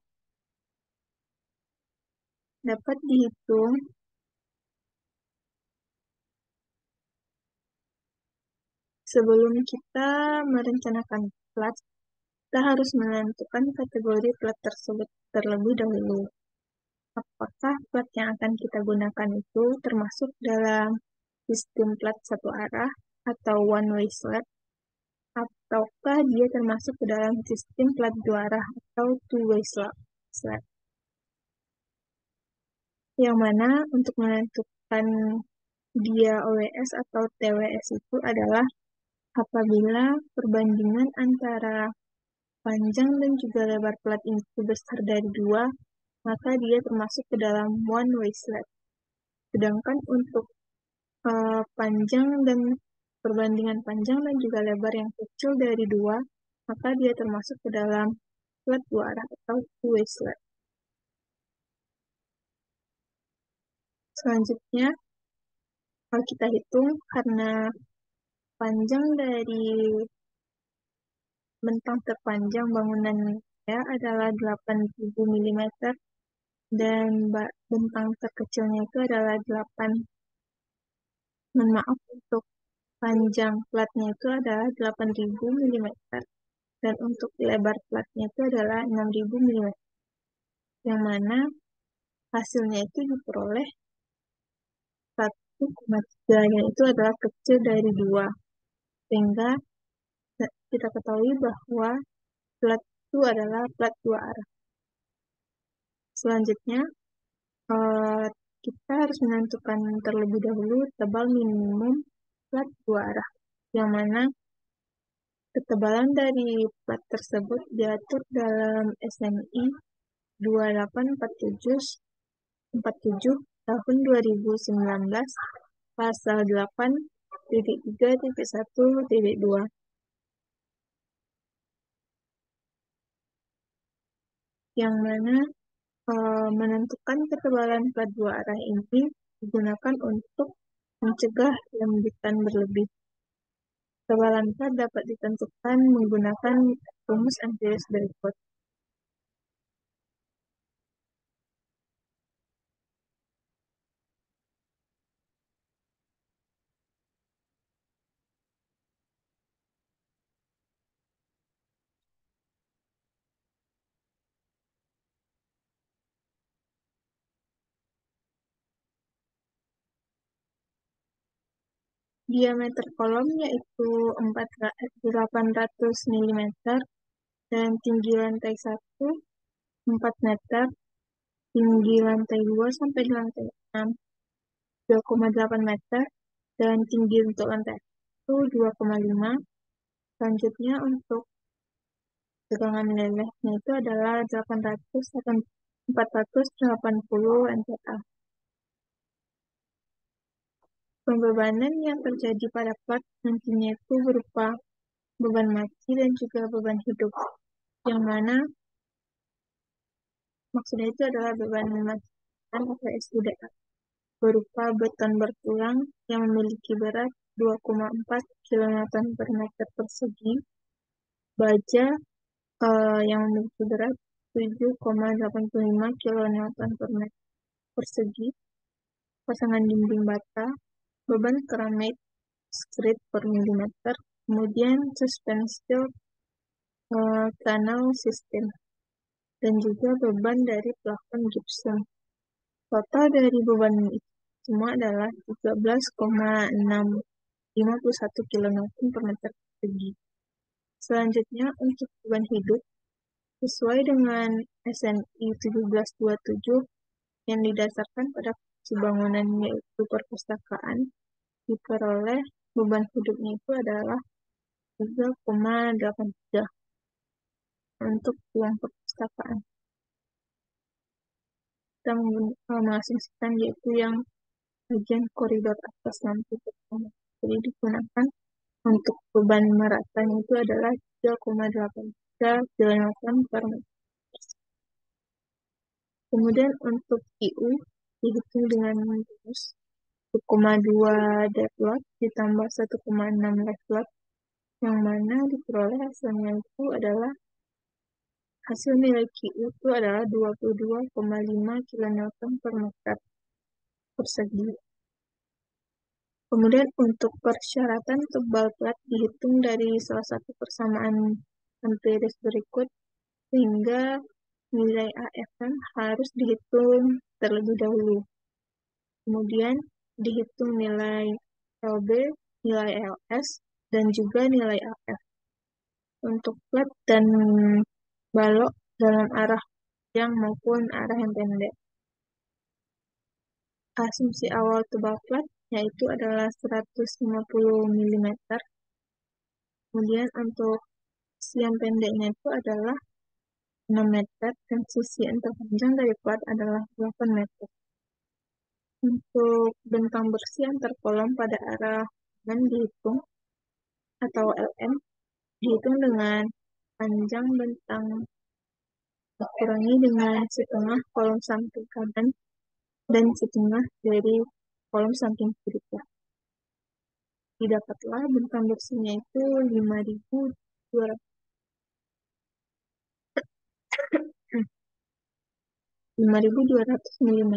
[SPEAKER 1] dapat dihitung sebelum kita merencanakan plat. Kita harus menentukan kategori plat tersebut terlebih dahulu. Apakah plat yang akan kita gunakan itu termasuk dalam sistem plat satu arah atau one way slab, ataukah dia termasuk ke dalam sistem plat dua arah atau two way slab. Yang mana untuk menentukan dia OWS atau TWS itu adalah apabila perbandingan antara panjang dan juga lebar plat itu besar dari 2, maka dia termasuk ke dalam one way slab. Sedangkan untuk panjang dan perbandingan panjang dan juga lebar yang kecil dari 2, maka dia termasuk ke dalam plat dua arah atau two way slab. Selanjutnya kita hitung karena panjang dari bentang terpanjang bangunan adalah 8.000 mm dan bentang terkecilnya itu adalah 8. Maaf, untuk panjang platnya itu adalah 8.000 mm dan untuk lebar platnya itu adalah 6.000 mm. Yang mana hasilnya itu diperoleh 1,3 yang itu adalah kecil dari 2. Sehingga kita ketahui bahwa plat itu adalah plat dua arah. Selanjutnya, kita harus menentukan terlebih dahulu tebal minimum plat dua arah, yang mana ketebalan dari plat tersebut diatur dalam SNI 2847 tahun 2019 pasal 8.3.1.2. Yang mana menentukan ketebalan plat dua arah ini digunakan untuk mencegah lembutan berlebih. Ketebalan plat dapat ditentukan menggunakan rumus empiris berikut. Diameter kolom yaitu 800 mm dan tinggi lantai 1 4 meter, tinggi lantai 2 sampai lantai 6 2,8 meter, dan tinggi untuk lantai 1 2,5. Selanjutnya untuk tegangan lelehnya itu adalah 480 MPa. Pembebanan yang terjadi pada plat nantinya itu berupa beban mati dan juga beban hidup, yang mana maksudnya itu adalah beban mati atau SUDA berupa beton bertulang yang memiliki berat 2,4 kN per meter persegi, baja yang memiliki berat 7,85 kN per meter persegi, pasangan dinding bata, beban keramik skrit per milimeter, kemudian suspension kanal sistem. dan juga beban dari plafon gypsum. Total dari beban itu semua adalah 13,651 kN per meter persegi. Selanjutnya untuk beban hidup, sesuai dengan SNI 1727 yang didasarkan pada fungsi bangunan yaitu perpustakaan, diperoleh beban hidupnya itu adalah 3,83 untuk ruang perpustakaan. Kita mengasumsikan yaitu yang bagian koridor atas nanti pertama. Jadi digunakan untuk beban meratanya itu adalah 3,83 kN per meter. Kemudian untuk IU dihitung dengan rumus 1,2 depth ditambah 1,6 left yang mana diperoleh hasilnya itu adalah hasil nilai QU itu adalah 22,5 kN per meter persegi. Kemudian untuk persyaratan tebal plat dihitung dari salah satu persamaan empiris berikut, sehingga nilai AFM harus dihitung terlebih dahulu. Kemudian dihitung nilai LB, nilai LS, dan juga nilai AF. Untuk plat dan balok dalam arah yang maupun arah yang pendek. Asumsi awal tebal plat yaitu adalah 150 mm. Kemudian untuk sisi yang pendeknya itu adalah 6 meter dan sisi yang terpanjang dari plat adalah 8 meter. Untuk bentang bersih antar kolom pada arah dan dihitung atau LM dihitung dengan panjang bentang dikurangi dengan setengah kolom samping kanan dan setengah dari kolom samping kiri. Didapatlah bentang bersihnya itu 5.200 mm.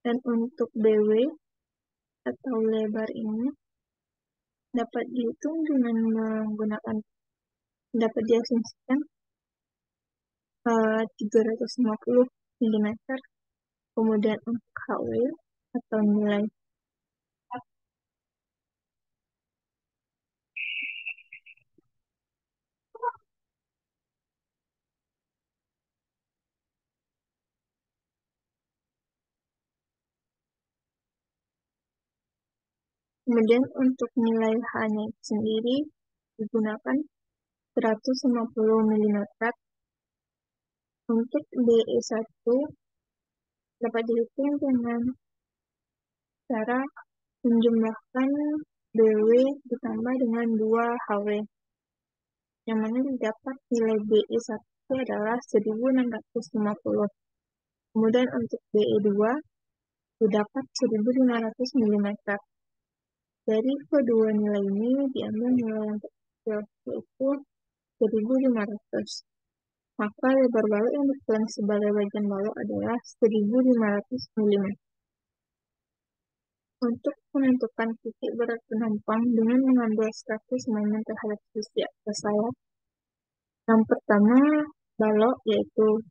[SPEAKER 1] Dan untuk BW atau lebar ini dapat dihitung dengan menggunakan dapat diasumsikan 350 mm. Kemudian untuk HW atau nilai kemudian untuk nilai H-nya sendiri digunakan 150 mm. Untuk BE1 dapat dihitung dengan cara menjumlahkan BW ditambah dengan 2 HW, yang mana didapat nilai BE1 adalah 1650. Kemudian untuk BE2 didapat 1500 mm. Dari kedua nilai ini diambil nilai yang terkecil, yaitu 1500. Maka lebar balok yang diklaim sebagai bagian balok adalah 1500 mm. Untuk menentukan titik berat penumpang dengan mengambil status momen terhadap sisi atas sayap, yang pertama balok yaitu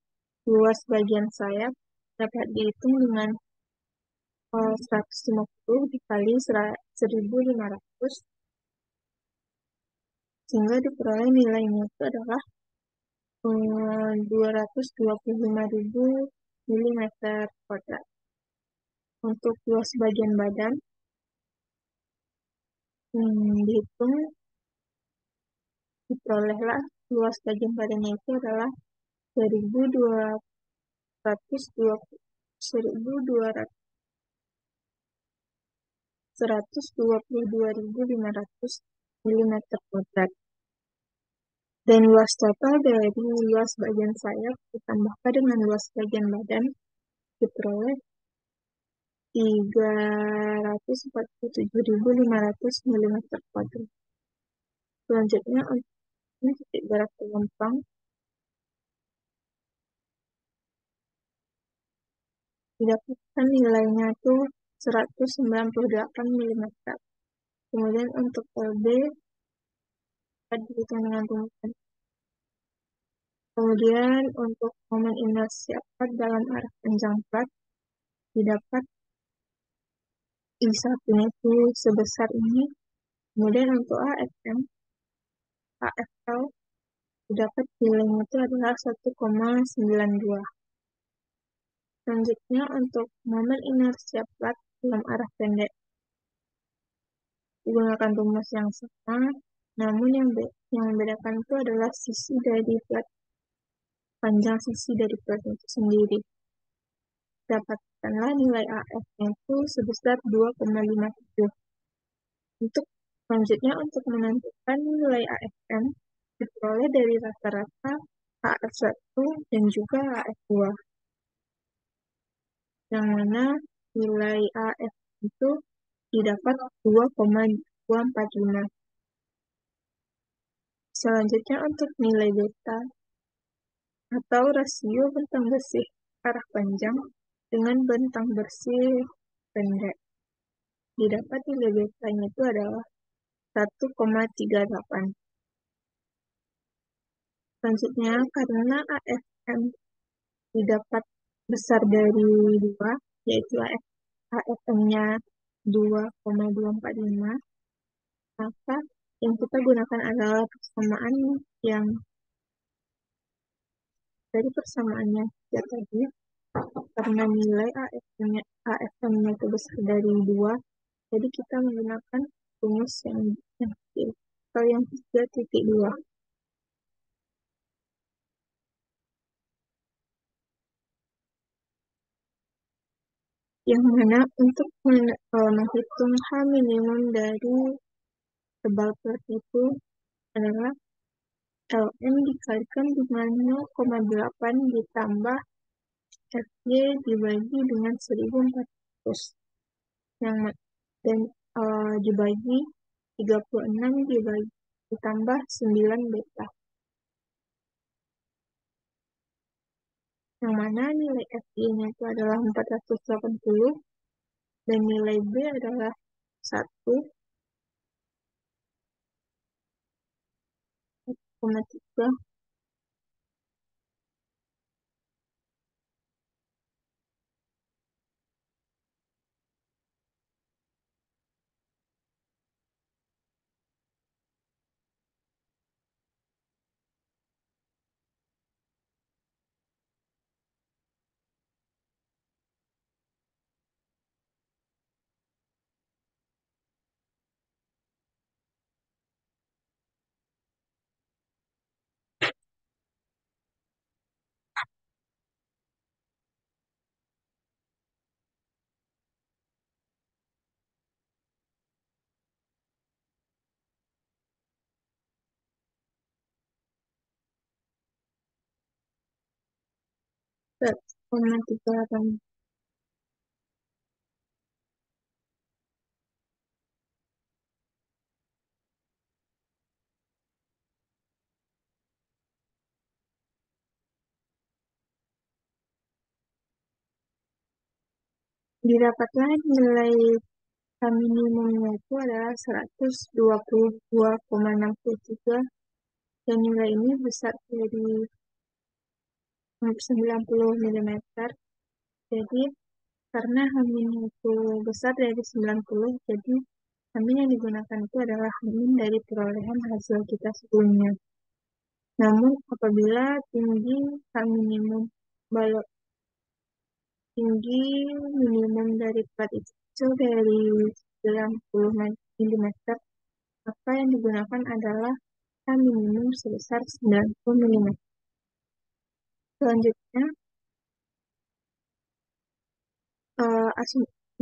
[SPEAKER 1] luas bagian sayap dapat dihitung dengan 150 dikali 1500 sehingga diperoleh nilainya itu adalah 225.000 mm kuadrat. Untuk luas bagian badan dihitung diperolehlah luas bagian badannya itu adalah 122.500 mm kuadrat. Dan luas total dari luas bagian sayap ditambahkan dengan luas bagian badan diperoleh 347.500 mm kuadrat. Selanjutnya untuk titik berat penumpang didapatkan nilainya itu 198 mm. Kemudian untuk LB dapat dihitung dengan rumusan Kemudian untuk momen inersia plat dalam arah panjang plat didapat I1-nya itu sebesar ini. Kemudian untuk AFM, AFL didapat nilainya itu adalah 1,92. Selanjutnya untuk momen inersia plat dalam arah pendek menggunakan rumus yang sama, namun yang membedakan itu adalah sisi dari plat, panjang sisi dari plat itu sendiri. Dapatkanlah nilai AF-nya itu sebesar 2,57. Untuk selanjutnya untuk menentukan nilai AFM diperoleh dari rata-rata AF1 dan juga AF2. Yang mana nilai AF itu didapat 2,245. Selanjutnya untuk nilai beta atau rasio bentang bersih arah panjang dengan bentang bersih pendek. Didapat nilai betanya itu adalah 1,38. Selanjutnya karena AFM didapat besar dari 2, yaitu AFM-nya 2,245, maka yang kita gunakan adalah persamaan yang dari persamaannya ya tadi, karena nilai AFM-nya itu besar dari 2, jadi kita menggunakan rumus yang kecil atau yang 3,2. Yang mana untuk menghitung H minimum dari tebal plat itu adalah LM dikalikan dengan 0,8 ditambah FY dibagi dengan 1400 yang dan dibagi 36 ditambah 9 beta, yang mana nilai FY-nya itu adalah 480 dan nilai B adalah 1,3. Didapatlah nilai minimumnya itu adalah 122,63 dan nilai ini besar dari 90 mm. Jadi karena hamin itu besar dari 90, jadi hamin yang digunakan itu adalah hamin dari perolehan hasil kita sebelumnya. Namun apabila tinggi minimum dari plat itu kecil dari 90 mm, maka yang digunakan adalah minimum sebesar 90 mm. Selanjutnya,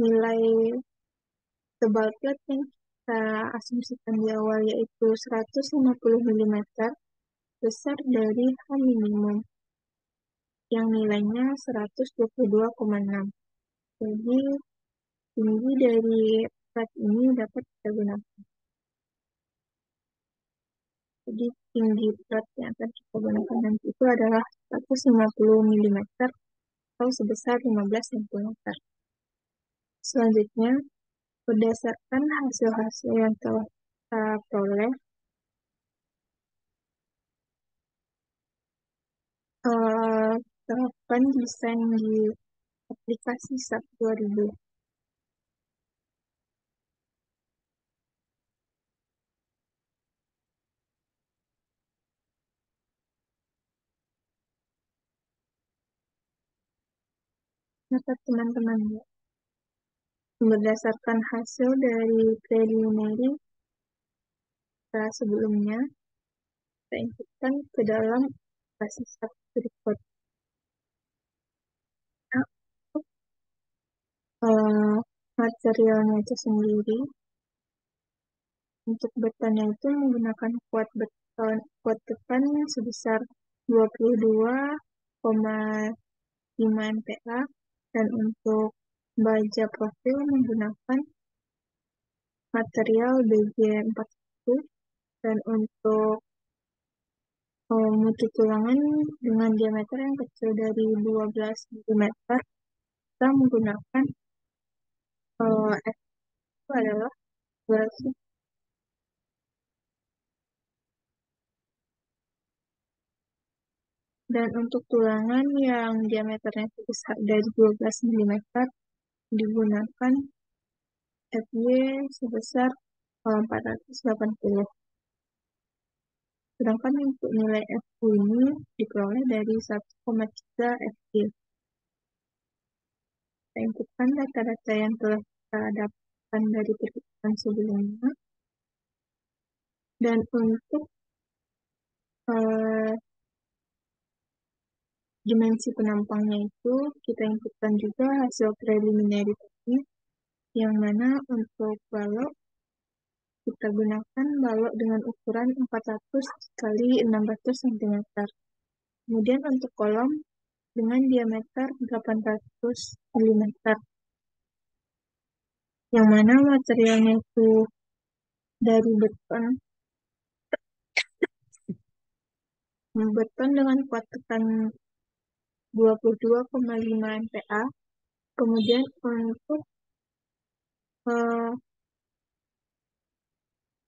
[SPEAKER 1] nilai tebal plat yang kita asumsikan di awal yaitu 150 mm besar dari H minimum yang nilainya 122,6. Jadi tinggi dari plat ini dapat kita gunakan. Jadi tinggi plat yang akan kita gunakan nanti itu adalah 150 mm atau sebesar 15 cm. Selanjutnya, berdasarkan hasil-hasil yang telah kita peroleh, eh, terapkan desain di aplikasi SAP 2000. Dapat teman-teman, berdasarkan hasil dari preliminary sebelumnya, kita inputkan ke dalam aplikasi SAP berikut. Nah, eh, materialnya itu sendiri, untuk betonnya itu menggunakan kuat tekan sebesar 22,5 MPa, dan untuk baja profil menggunakan material BG41, dan untuk mutu tulangan dengan diameter yang kecil dari 12 mm, kita menggunakan F itu adalah 200. Dan untuk tulangan yang diameternya sebesar dari 12 mm digunakan FY sebesar 480. Sedangkan untuk nilai FU ini diperoleh dari 1,3 FY. Kita inputkan data-data yang telah kita dapatkan dari perhitungan sebelumnya. Dan untuk eh, dimensi penampangnya itu kita inputkan juga hasil preliminary tadi, yang mana untuk balok kita gunakan balok dengan ukuran 400 kali 600 cm. Kemudian untuk kolom dengan diameter 800 mm, yang mana materialnya itu dari beton dengan kuat tekan 22,5 MPa. Kemudian eh,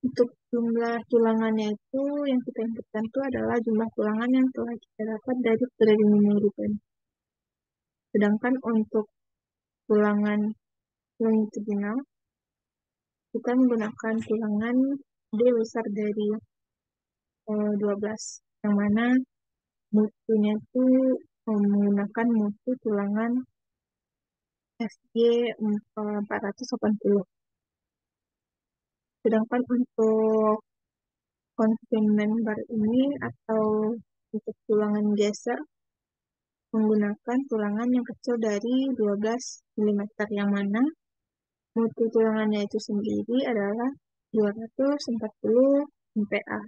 [SPEAKER 1] untuk jumlah tulangannya itu yang kita inputkan itu adalah jumlah tulangan yang telah kita dapat dari preliminary tadi. Sedangkan untuk tulangan longitudinal, kita menggunakan tulangan D besar dari 12, yang mana mutunya itu menggunakan mutu tulangan FY 480. Sedangkan untuk confinement bar ini atau untuk tulangan geser menggunakan tulangan yang kecil dari 12 mm, yang mana mutu tulangannya itu sendiri adalah 240 MPa.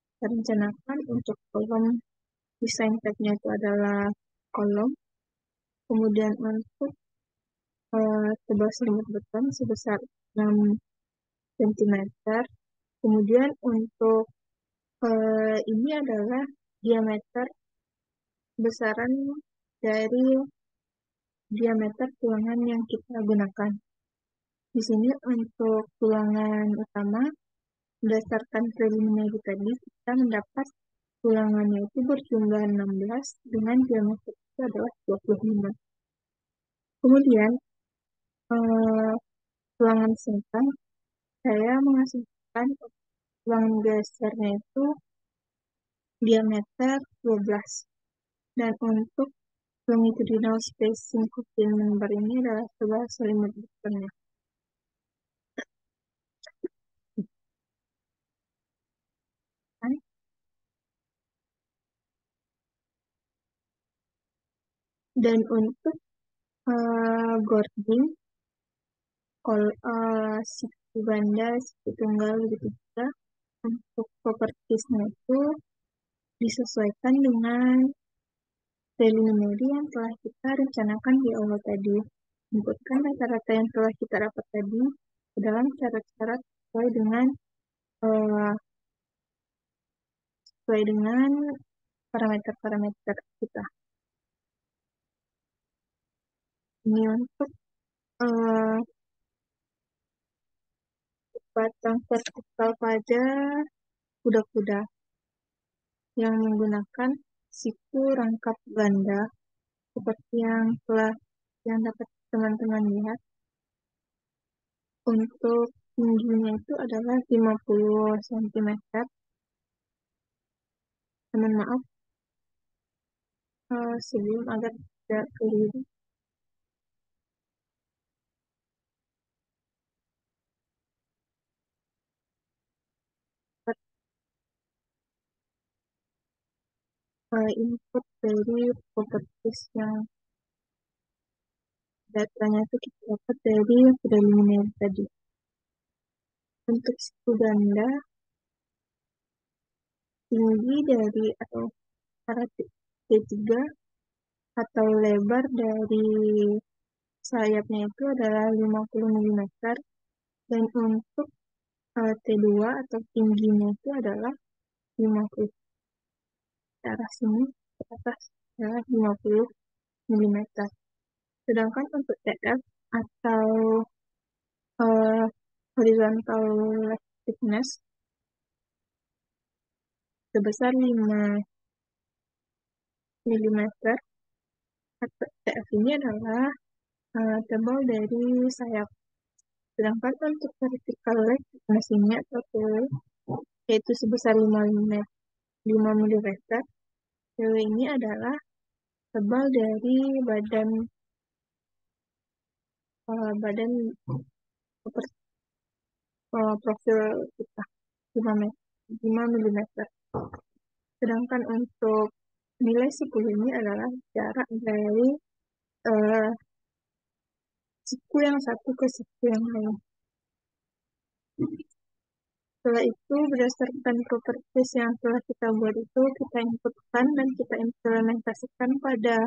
[SPEAKER 1] Kita rencanakan untuk kolom desain tabnya itu adalah kolom. Kemudian untuk tebal selimut beton sebesar 6 cm. Kemudian untuk ini adalah diameter besaran dari diameter tulangan yang kita gunakan. Di sini untuk tulangan utama, berdasarkan preliminary tadi, kita mendapat tulangannya itu berjumlah 16 dengan diameter itu adalah 25. Kemudian eh, tulangan singkang, saya mengasumsikan tulangan gesernya itu diameter 12. Dan untuk longitudinal spacing confinement bar ini adalah 11 selimut betonnya. Dan untuk gording, siku ganda, siku tunggal, begitu juga untuk propertiesnya itu disesuaikan dengan preliminary yang telah kita rencanakan di awal tadi. Inputkan data-data yang telah kita dapat tadi ke dalam syarat-syarat eh, sesuai dengan parameter-parameter kita. Ini untuk eh, batang vertikal pada kuda-kuda yang menggunakan siku rangkap ganda seperti yang dapat teman-teman lihat. Untuk tingginya itu adalah 50 cm. Mohon maaf sebelum agar tidak keliru. Input dari properties yang datanya itu kita dapat dari preliminar tadi. Untuk siku ganda, tinggi dari atau arah T3 atau lebar dari sayapnya itu adalah 50 mm, dan untuk T2 atau tingginya itu adalah 50, ke arah sini ke atas adalah 50 mm. Sedangkan untuk TF atau horizontal thickness sebesar 5 mm. TF ini adalah tebal dari sayap. Sedangkan untuk vertical leg thickness ini atau TW yaitu sebesar 5 mm. TW ini adalah tebal dari badan profil kita 5 mm. Sedangkan untuk nilai siku ini adalah jarak dari siku yang satu ke siku yang lain. Setelah itu, berdasarkan properties yang telah kita buat itu, kita inputkan dan kita implementasikan pada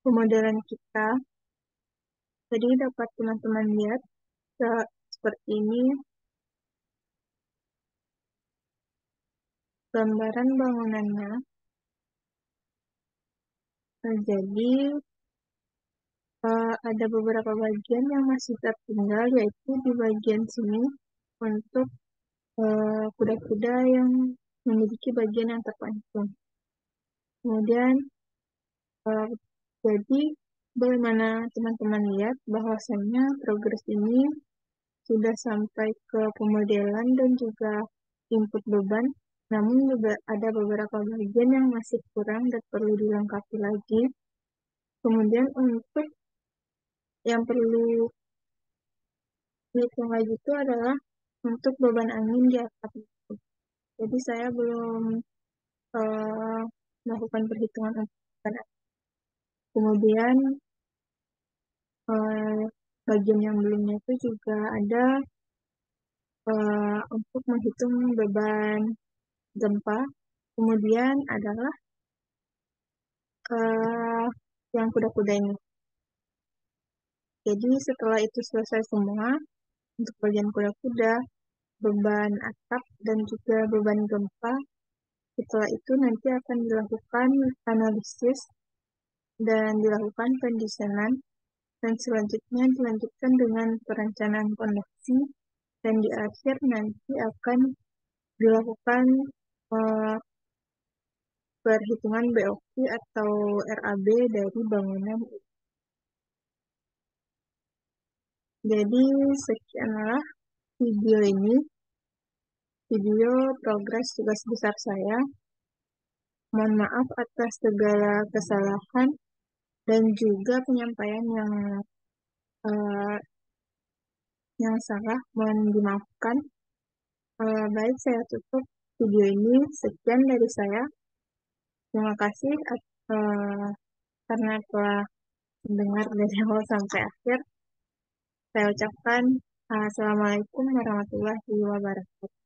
[SPEAKER 1] pemodelan kita. Jadi dapat teman-teman lihat seperti ini gambaran bangunannya. Jadi ada beberapa bagian yang masih tertinggal, yaitu di bagian sini untuk kuda-kuda yang memiliki bagian yang terpancung. Kemudian jadi bagaimana teman-teman lihat bahwasannya progres ini sudah sampai ke pemodelan dan juga input beban, namun juga ada beberapa bagian yang masih kurang dan perlu dilengkapi lagi. Kemudian untuk yang perlu dihitung lagi itu adalah untuk beban angin di atap itu. Jadi saya belum melakukan perhitungan untuk beban angin. Kemudian bagian yang belumnya itu juga ada untuk menghitung beban gempa. Kemudian adalah yang kuda-kuda ini. Jadi setelah itu selesai semua untuk bagian kuda-kuda, beban atap, dan juga beban gempa, setelah itu nanti akan dilakukan analisis dan dilakukan pendesainer, dan selanjutnya dilanjutkan dengan perencanaan koneksi, dan di akhir nanti akan dilakukan perhitungan BOQ atau RAB dari bangunan. Jadi sekianlah video ini, video progres tugas besar saya. Mohon maaf atas segala kesalahan dan juga penyampaian yang salah, mohon dimaafkan. Baik, saya tutup video ini. Sekian dari saya. Terima kasih karena telah mendengar dari awal sampai akhir. Saya ucapkan Assalamualaikum warahmatullahi wabarakatuh.